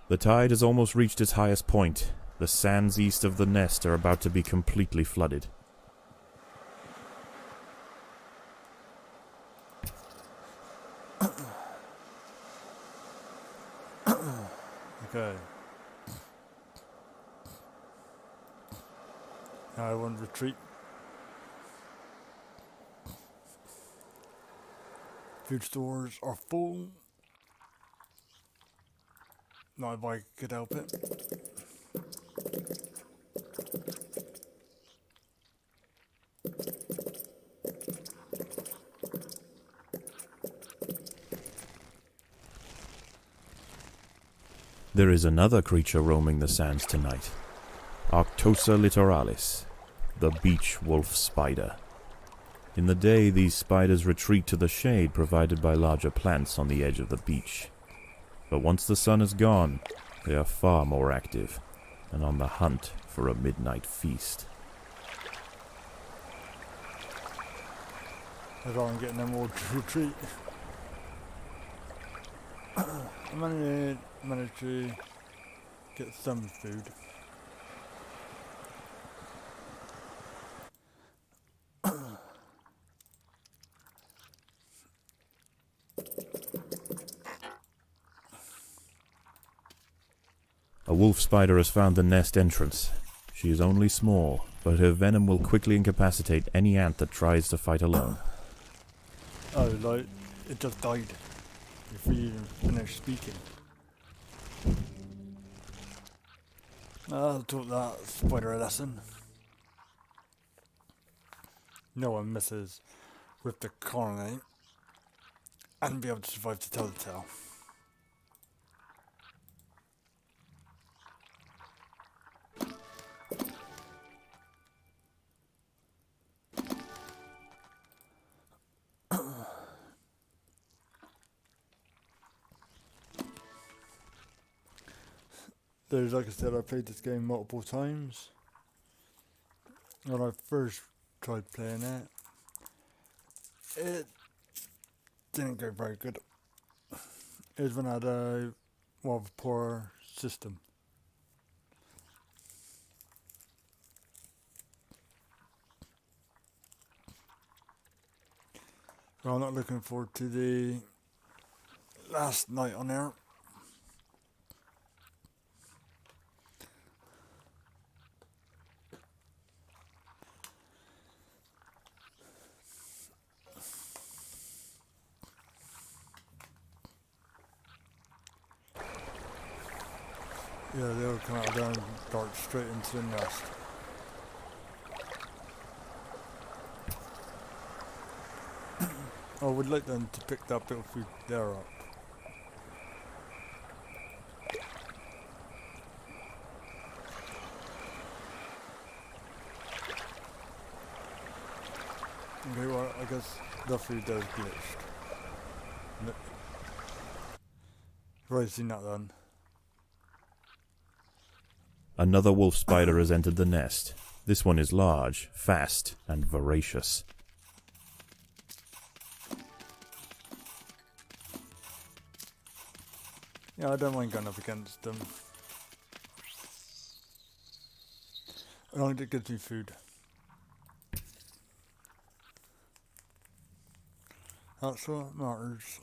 The tide has almost reached its highest point. The sands east of the nest are about to be completely flooded. Okay. Now I want to retreat. Food stores are full. Not if I could help it. There is another creature roaming the sands tonight. Arctosa littoralis, the beach wolf spider. In the day, these spiders retreat to the shade provided by larger plants on the edge of the beach. But once the sun is gone, they are far more active and on the hunt for a midnight feast. I thought I'm getting them all to retreat. I managed to get some food. A wolf spider has found the nest entrance. She is only small, but her venom will quickly incapacitate any ant that tries to fight alone. Oh, like, it just died before you even finished speaking. I'll taught that spider a lesson. No one misses with the colony and be able to survive to tell the tale. There's, like I said, I played this game multiple times. When I first tried playing it didn't go very good. It was when I had a more of a poor system. So I'm not looking forward to the last night on there. Yeah, they'll come out there and dart straight into the nest. I would like them to pick that bit of food there up. Okay, well, I guess the food there is glitched. You've already seen that then. Another wolf spider has entered the nest. This one is large, fast, and voracious. Yeah, I don't mind going up against them. As long as it gives me food. That's what matters.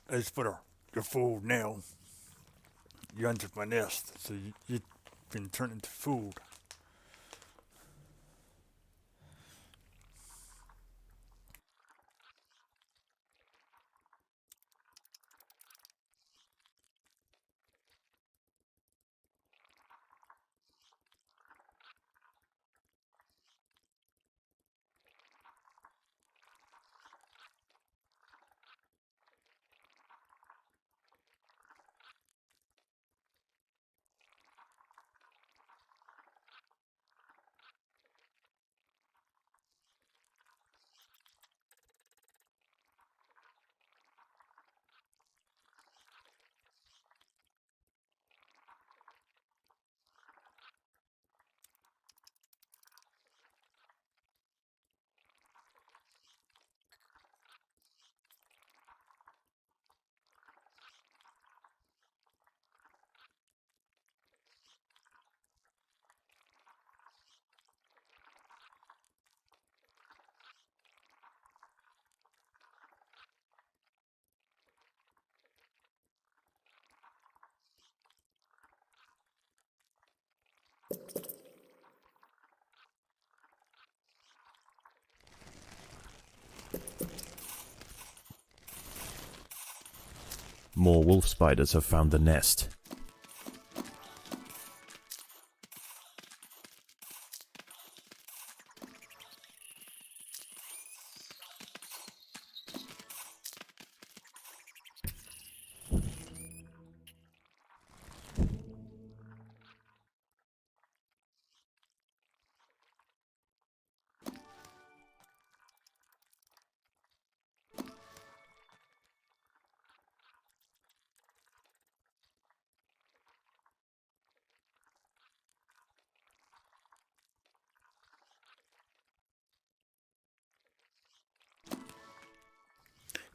Hey, Spider, you're full now. You entered my nest, so you've been turned into food. More wolf spiders have found the nest.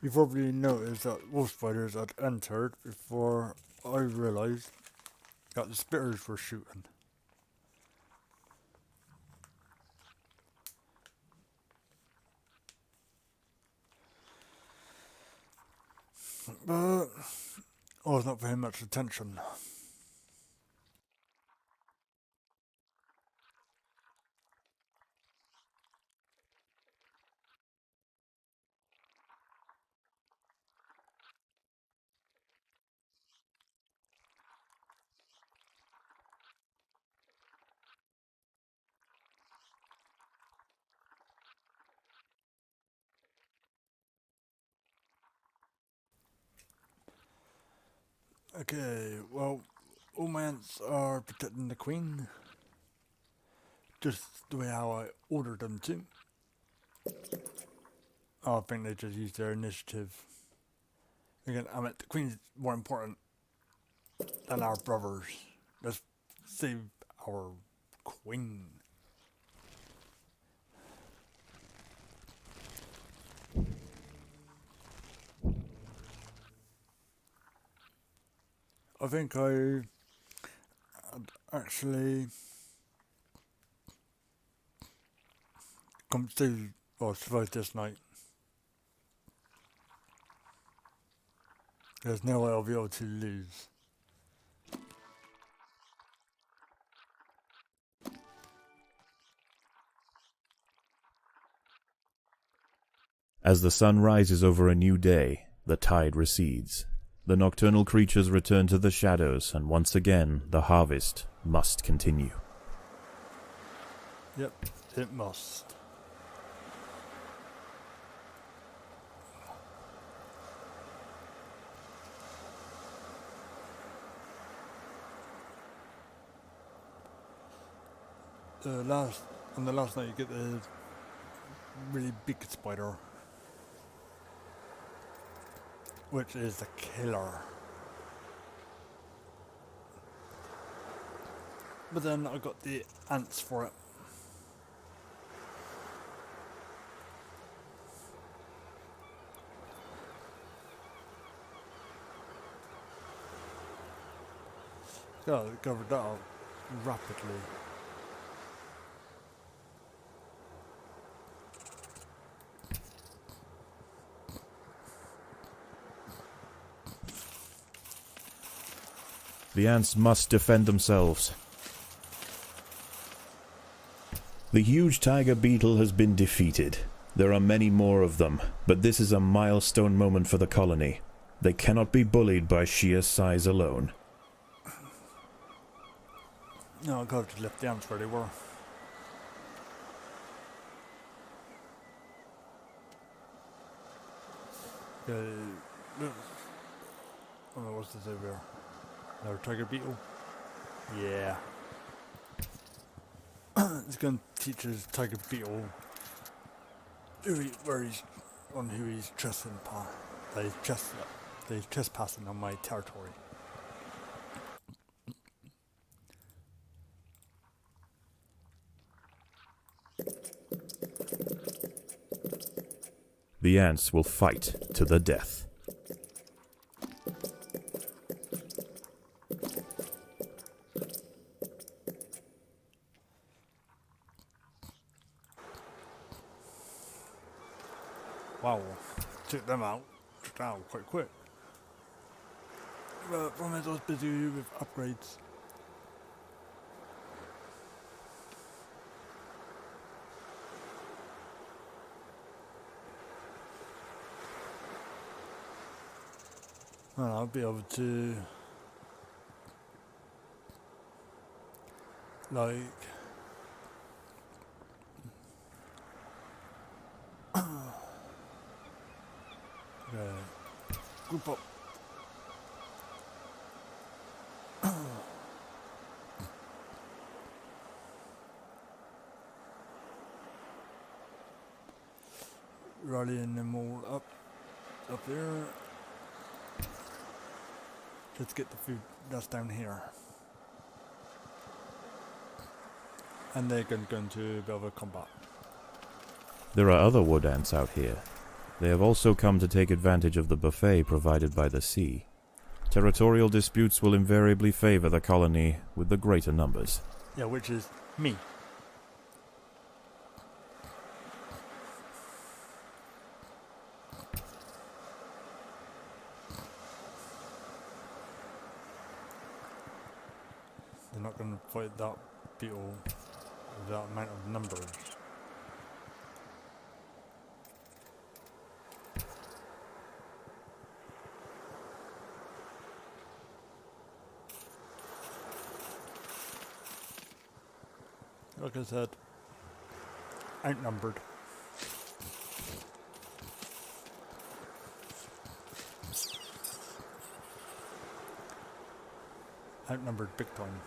You probably noticed that wolf spiders had entered before I realised that the spitters were shooting. But I was not paying much attention. Okay, well, all my ants are protecting the queen, just the way how I ordered them to. I think they just used their initiative. Again, I mean, the queen's more important than our brothers. Let's save our queen. I think I actually come to or survive this night. There's no way I'll be able to lose. As the sun rises over a new day, the tide recedes. The nocturnal creatures return to the shadows, and once again the harvest must continue. Yep, it must. On the last night you get the really big spider, which is the killer. But then I got the ants for it. Yeah, I covered that up rapidly. The ants must defend themselves. The huge tiger beetle has been defeated. There are many more of them, but this is a milestone moment for the colony. They cannot be bullied by sheer size alone. No, I could have just left the ants where they were. Oh, what's this over here? Another tiger beetle? Yeah. It's going to teach his tiger beetle who he's trespassing on my territory. The ants will fight to the death. Wow, took them out quite quick. But from it I was busy with upgrades. And I'll be able to like group up. Rallying them all up there. Let's get the food that's down here. And they're going to go into a bit of a combat. There are other wood ants out here. They have also come to take advantage of the buffet provided by the sea. Territorial disputes will invariably favor the colony with the greater numbers. Yeah, which is me. They're not going to fight that beetle with that amount of numbers. Like I said, outnumbered. Outnumbered big time.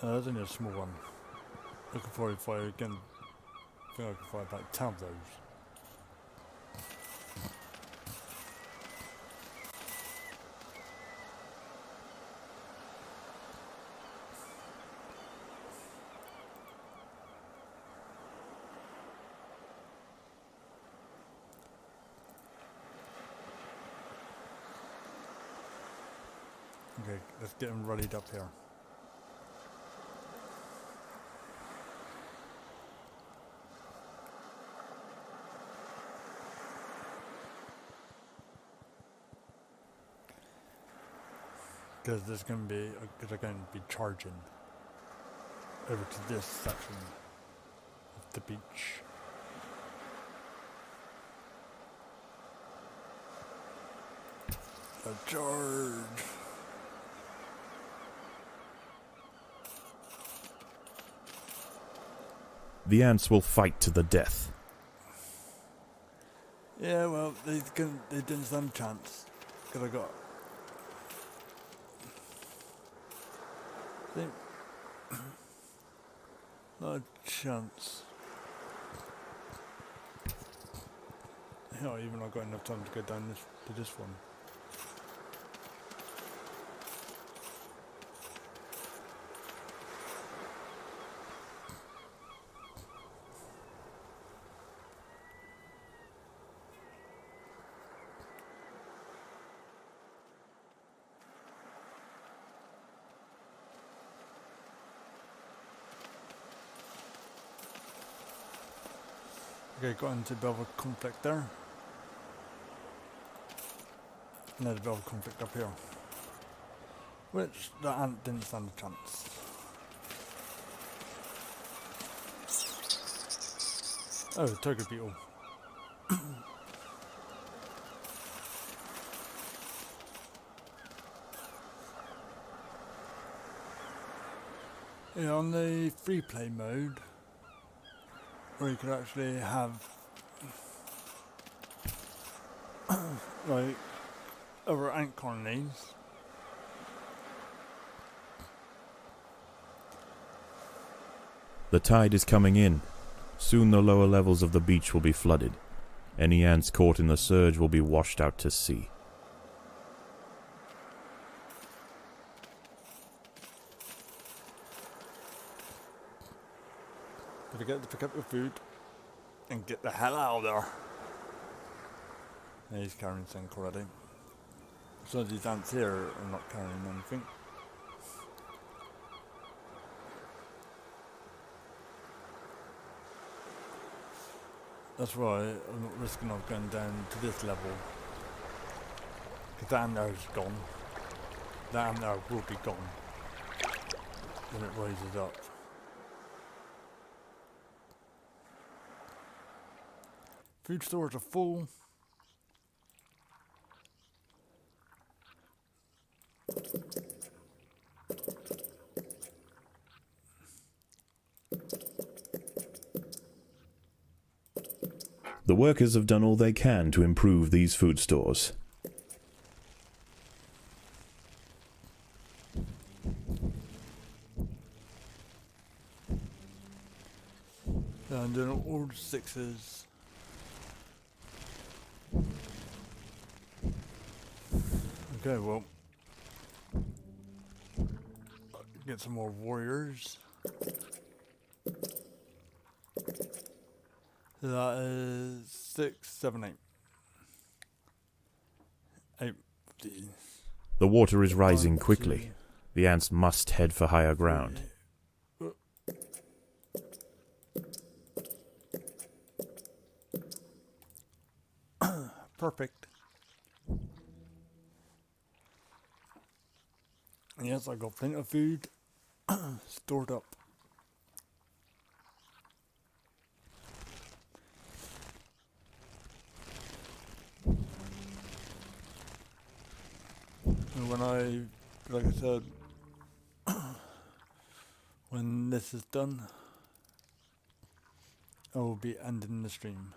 There's only a small one. I could probably fire again. I think I could fire about 10 of those. Okay, let's get them rallied up here. Because they're going to be charging. over to this section of the beach. A charge! The ants will fight to the death. Yeah, well, they didn't stand a chance. Because I got... not a chance. Not even I got enough time to go down to this one. Okay, got into a bit of a conflict there. And there's a bit of a conflict up here. Which the ant didn't stand a chance. Oh, tiger beetle. Yeah, on the free play mode, where you could actually have like other ant colonies. The tide is coming in. Soon the lower levels of the beach will be flooded. Any ants caught in the surge will be washed out to sea. Don't forget to pick up your food and get the hell out of there. Yeah, he's carrying something already. So these ants here are not carrying anything. That's why I'm not risking of going down to this level. Because that ant there is gone. That ant there will be gone when it rises up. Food stores are full. The workers have done all they can to improve these food stores. Yeah, I'm doing all 6s. Okay, well, get some more warriors. That is 6, 7, 8. 8 of these. The water is rising 1, quickly. The ants must head for higher ground. 2. Perfect. And yes, I got plenty of food stored up. And when like I said, when this is done, I will be ending the stream.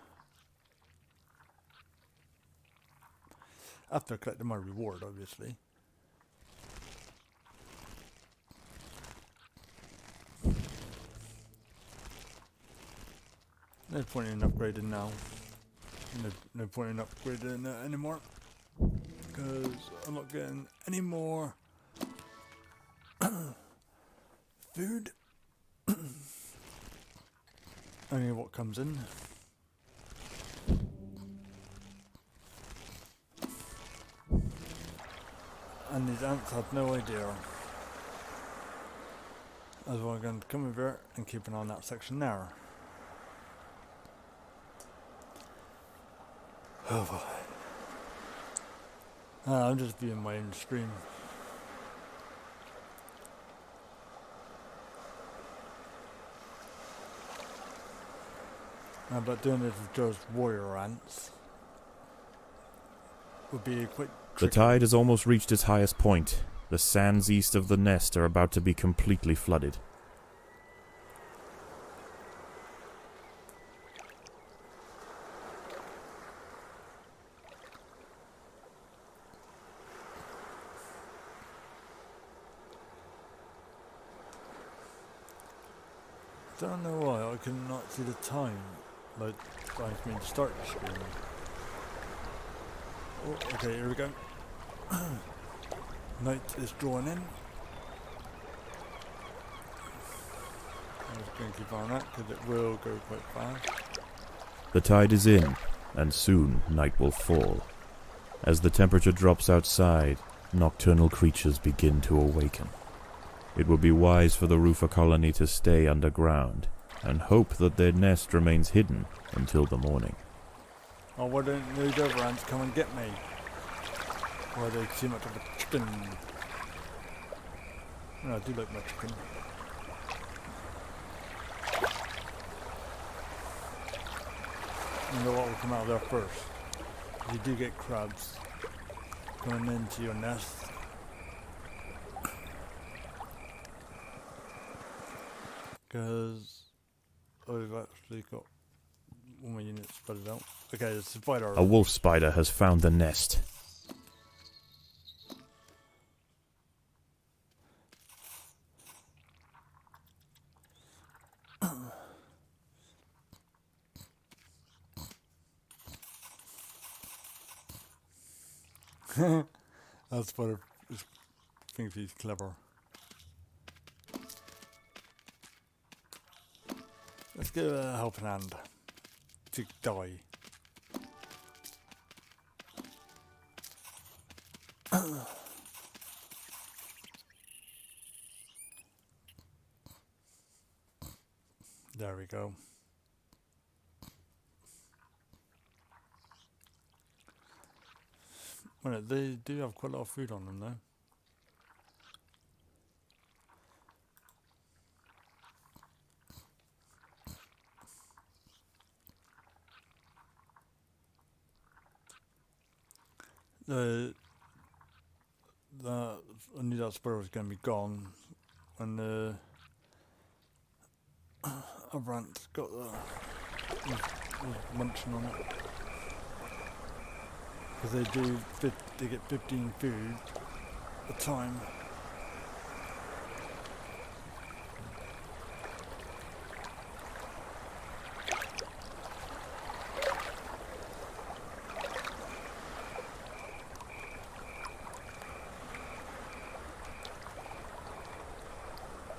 After collecting my reward, obviously. No point in upgrading now. No point in upgrading it anymore. Because I'm not getting any more food. Only what comes in. And these ants have no idea. That's why I'm going to come over and keep an eye on that section there. Oh boy. I'm just viewing my own stream. But doing this with just warrior ants would be quite The tricky. tide has almost reached its highest point. The sands east of the nest are about to be completely flooded. Don't know why I cannot see the time. Like, I mean, start the stream. Oh, okay, here we go. Night is drawing in. I'm just going to keep on that because it will go quite fast. The tide is in, and soon night will fall. As the temperature drops outside, nocturnal creatures begin to awaken. It would be wise for the roofer colony to stay underground, and hope that their nest remains hidden until the morning. Oh, why don't those other ants come and get me? Why are they too much of a chicken? No, I do like my chicken. You know what will come out of there first? You do get crabs coming into your nest. Because I've actually got all my units spread out. Okay, it's a spider. A wolf spider has found the nest. That spider thinks he's clever. Let's give it a helping hand to die. There we go. Well, they do have quite a lot of food on them though. I knew that spider was going to be gone when the other ants got was munching on it. Because they get 15 food at a time.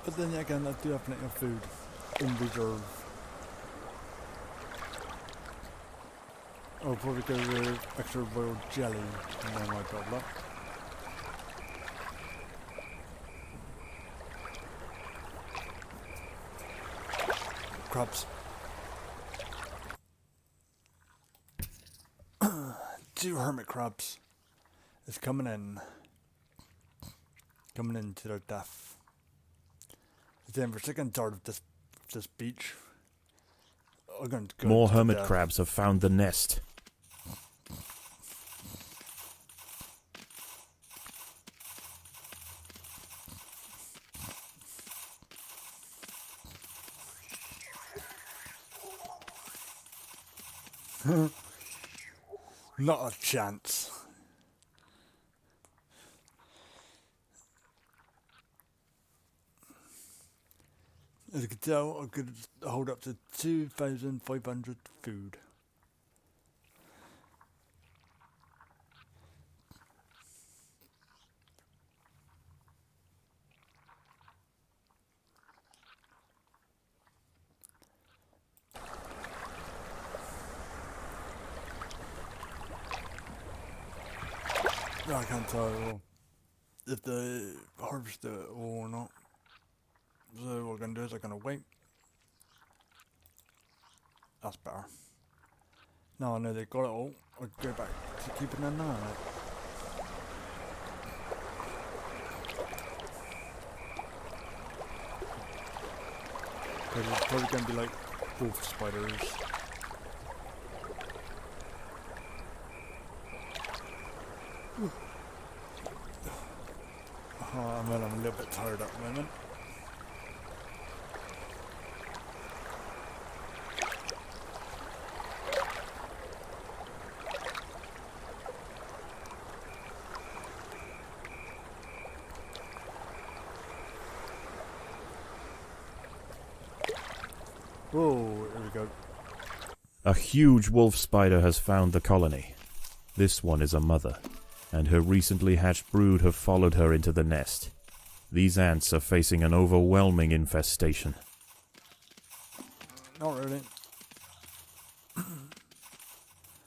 But then again, I do have plenty of food in reserve. I'll probably go with extra royal jelly and then I got luck. Crabs. 2 hermit crabs is coming in. Coming into their death. Then we're sick and tired of this beach. I'm going to go More to hermit death. crabs have found the nest. Not a chance. As you can tell, I could hold up to 2,500 food. I can't tell if they harvest it or not. So what we're going to do is I'm going to wait. That's better. Now I know they got it all. I'll go back to keeping an eye on it. Because it's probably going to be like wolf spiders Oh, man, I'm a little bit tired at the moment. Whoa, here we go. A huge wolf spider has found the colony. This one is a mother, and her recently hatched brood have followed her into the nest. These ants are facing an overwhelming infestation. Not really.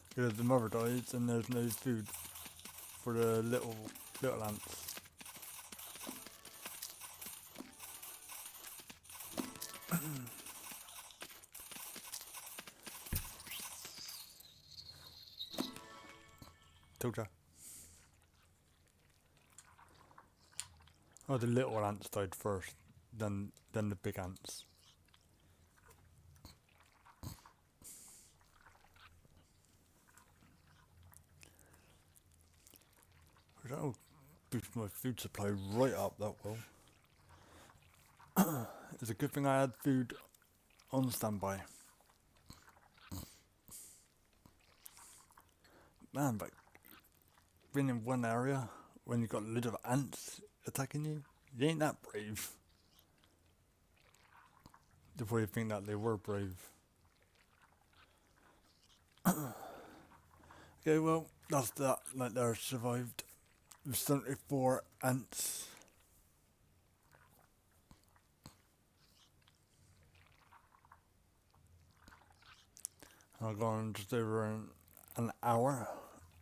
Because the mother dies and there's no food for the little ants. Told ya. Oh, the little ants died first, then the big ants. That'll boost my food supply right up, that will. It's a good thing I had food on standby. Man, but being in one area when you've got a lot of ants attacking you, you ain't that brave. Before you think that they were brave. Okay, well, that's that. Like, there survived 74 ants. I've gone just over an hour,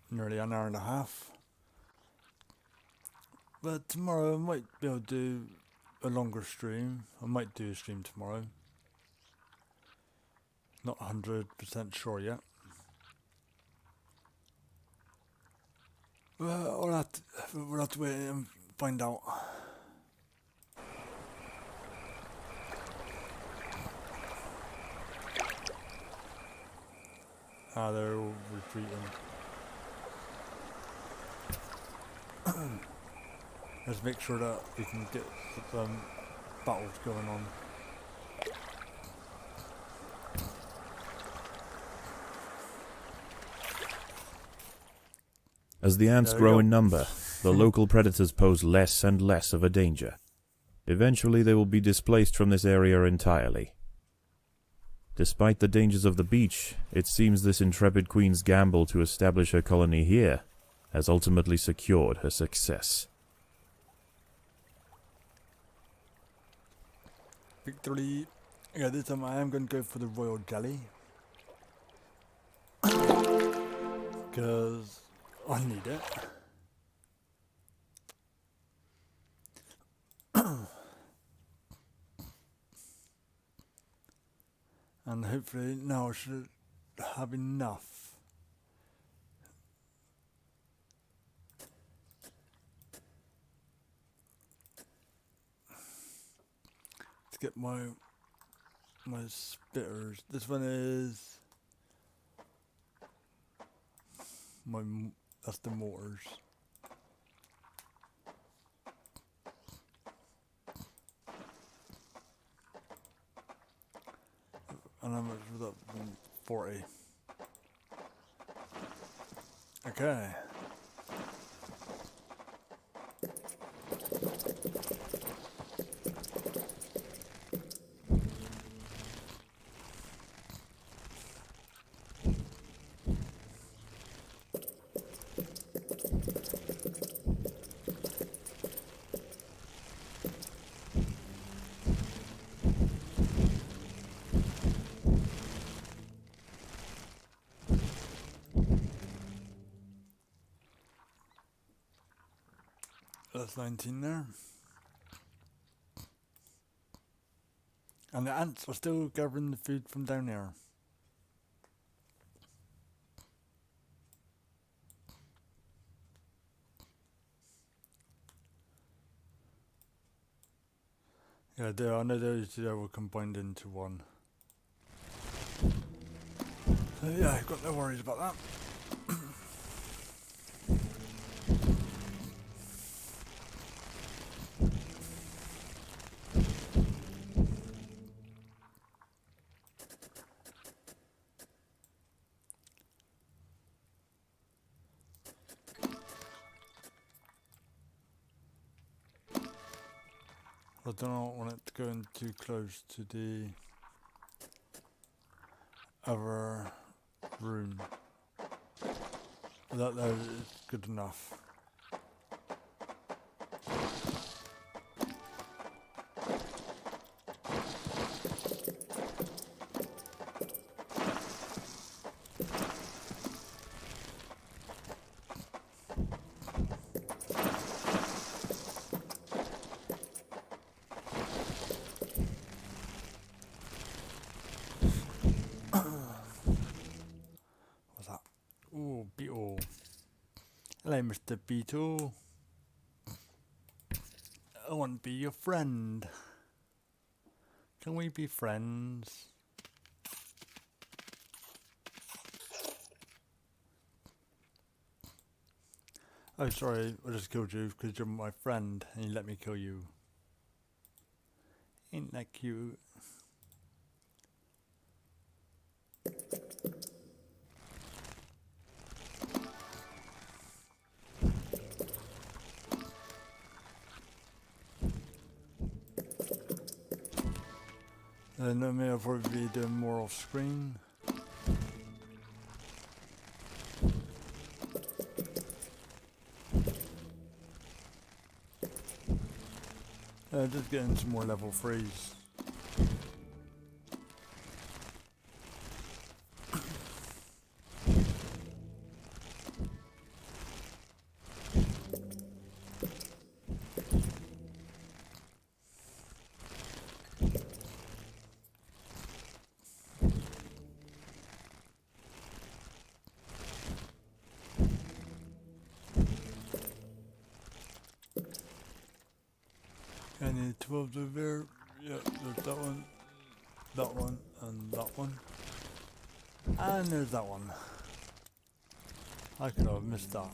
nearly an hour and a half. But tomorrow I might be able to do a longer stream. I might do a stream tomorrow. Not 100% sure yet. Well, we'll have to wait and find out. Ah, they're all retreating. Let's make sure that we can get some battles going on. As the ants There we grow go. in number, the local predators pose less and less of a danger. Eventually they will be displaced from this area entirely. Despite the dangers of the beach, it seems this intrepid queen's gamble to establish her colony here has ultimately secured her success. Victory. Yeah, this time I am going to go for the royal jelly. Because I need it. And hopefully now I should have enough. To get my spitters. This one is that's the mortars. And how much was that? 40. Okay. That's 19 there. And the ants are still gathering the food from down there. Yeah, I know those two were combined into one. So yeah, I've got no worries about that. I do not want it to go in too close to the other room. That there is good enough. What's that? Ooh, beetle. Hello, Mr. Beetle. I want to be your friend. Can we be friends? Oh, sorry, I just killed you because you're my friend and you let me kill you. Ain't that cute? No, maybe I'll probably be doing more off screen. Just getting some more level 3s. I need 12 over there. Yep, there's that one, and that one. And there's that one. I could have missed that.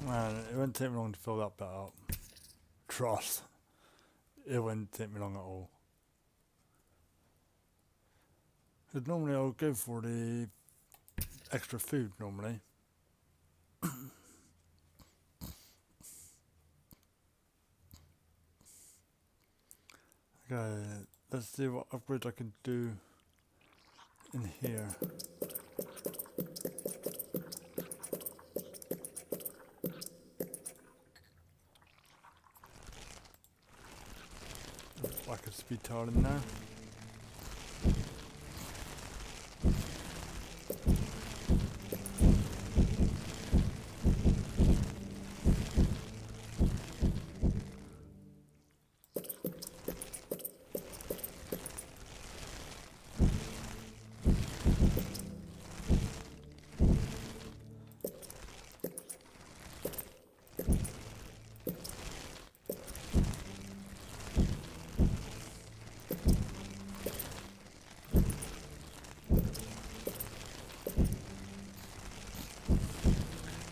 Man, it wouldn't take me long to fill that bit out. Trust. It wouldn't take me long at all. Because normally I'll go for the extra food normally. Okay, let's see what upgrades I can do in here. Like a speed tile in there.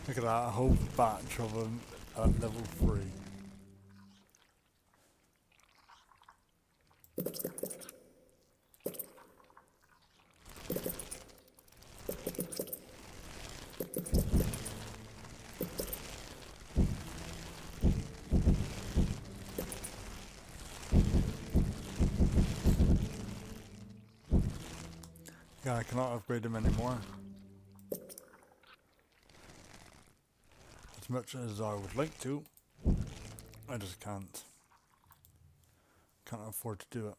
Look at that, a whole batch of them at level 3. Yeah, I cannot upgrade them anymore. As much as I would like to, I just can't. Can't afford to do it.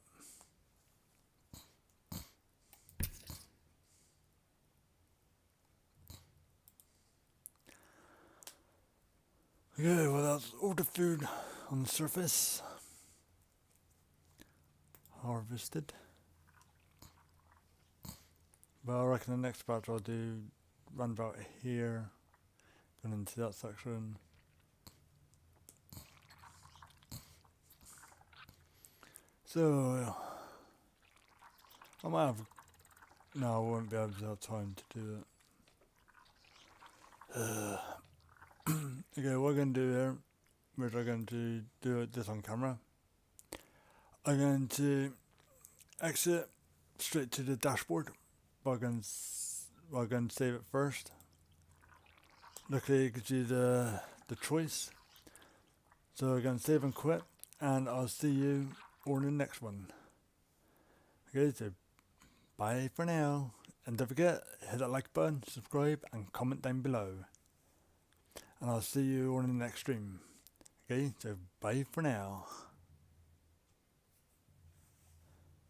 Okay, well that's all the food on the surface. Harvested. But I reckon the next batch I'll do round about here, going into that section. So, I might have, no, I won't be able to have time to do it. Okay, what we're going to do here, which I'm going to do this on camera. I'm going to exit straight to the dashboard. But I'm going to we're going to save it first. Luckily it gives you the choice. So we're going to save and quit, and I'll see you on the next one. Okay, so bye for now. And don't forget, hit that like button, subscribe, and comment down below. And I'll see you on the next stream. Okay, so bye for now.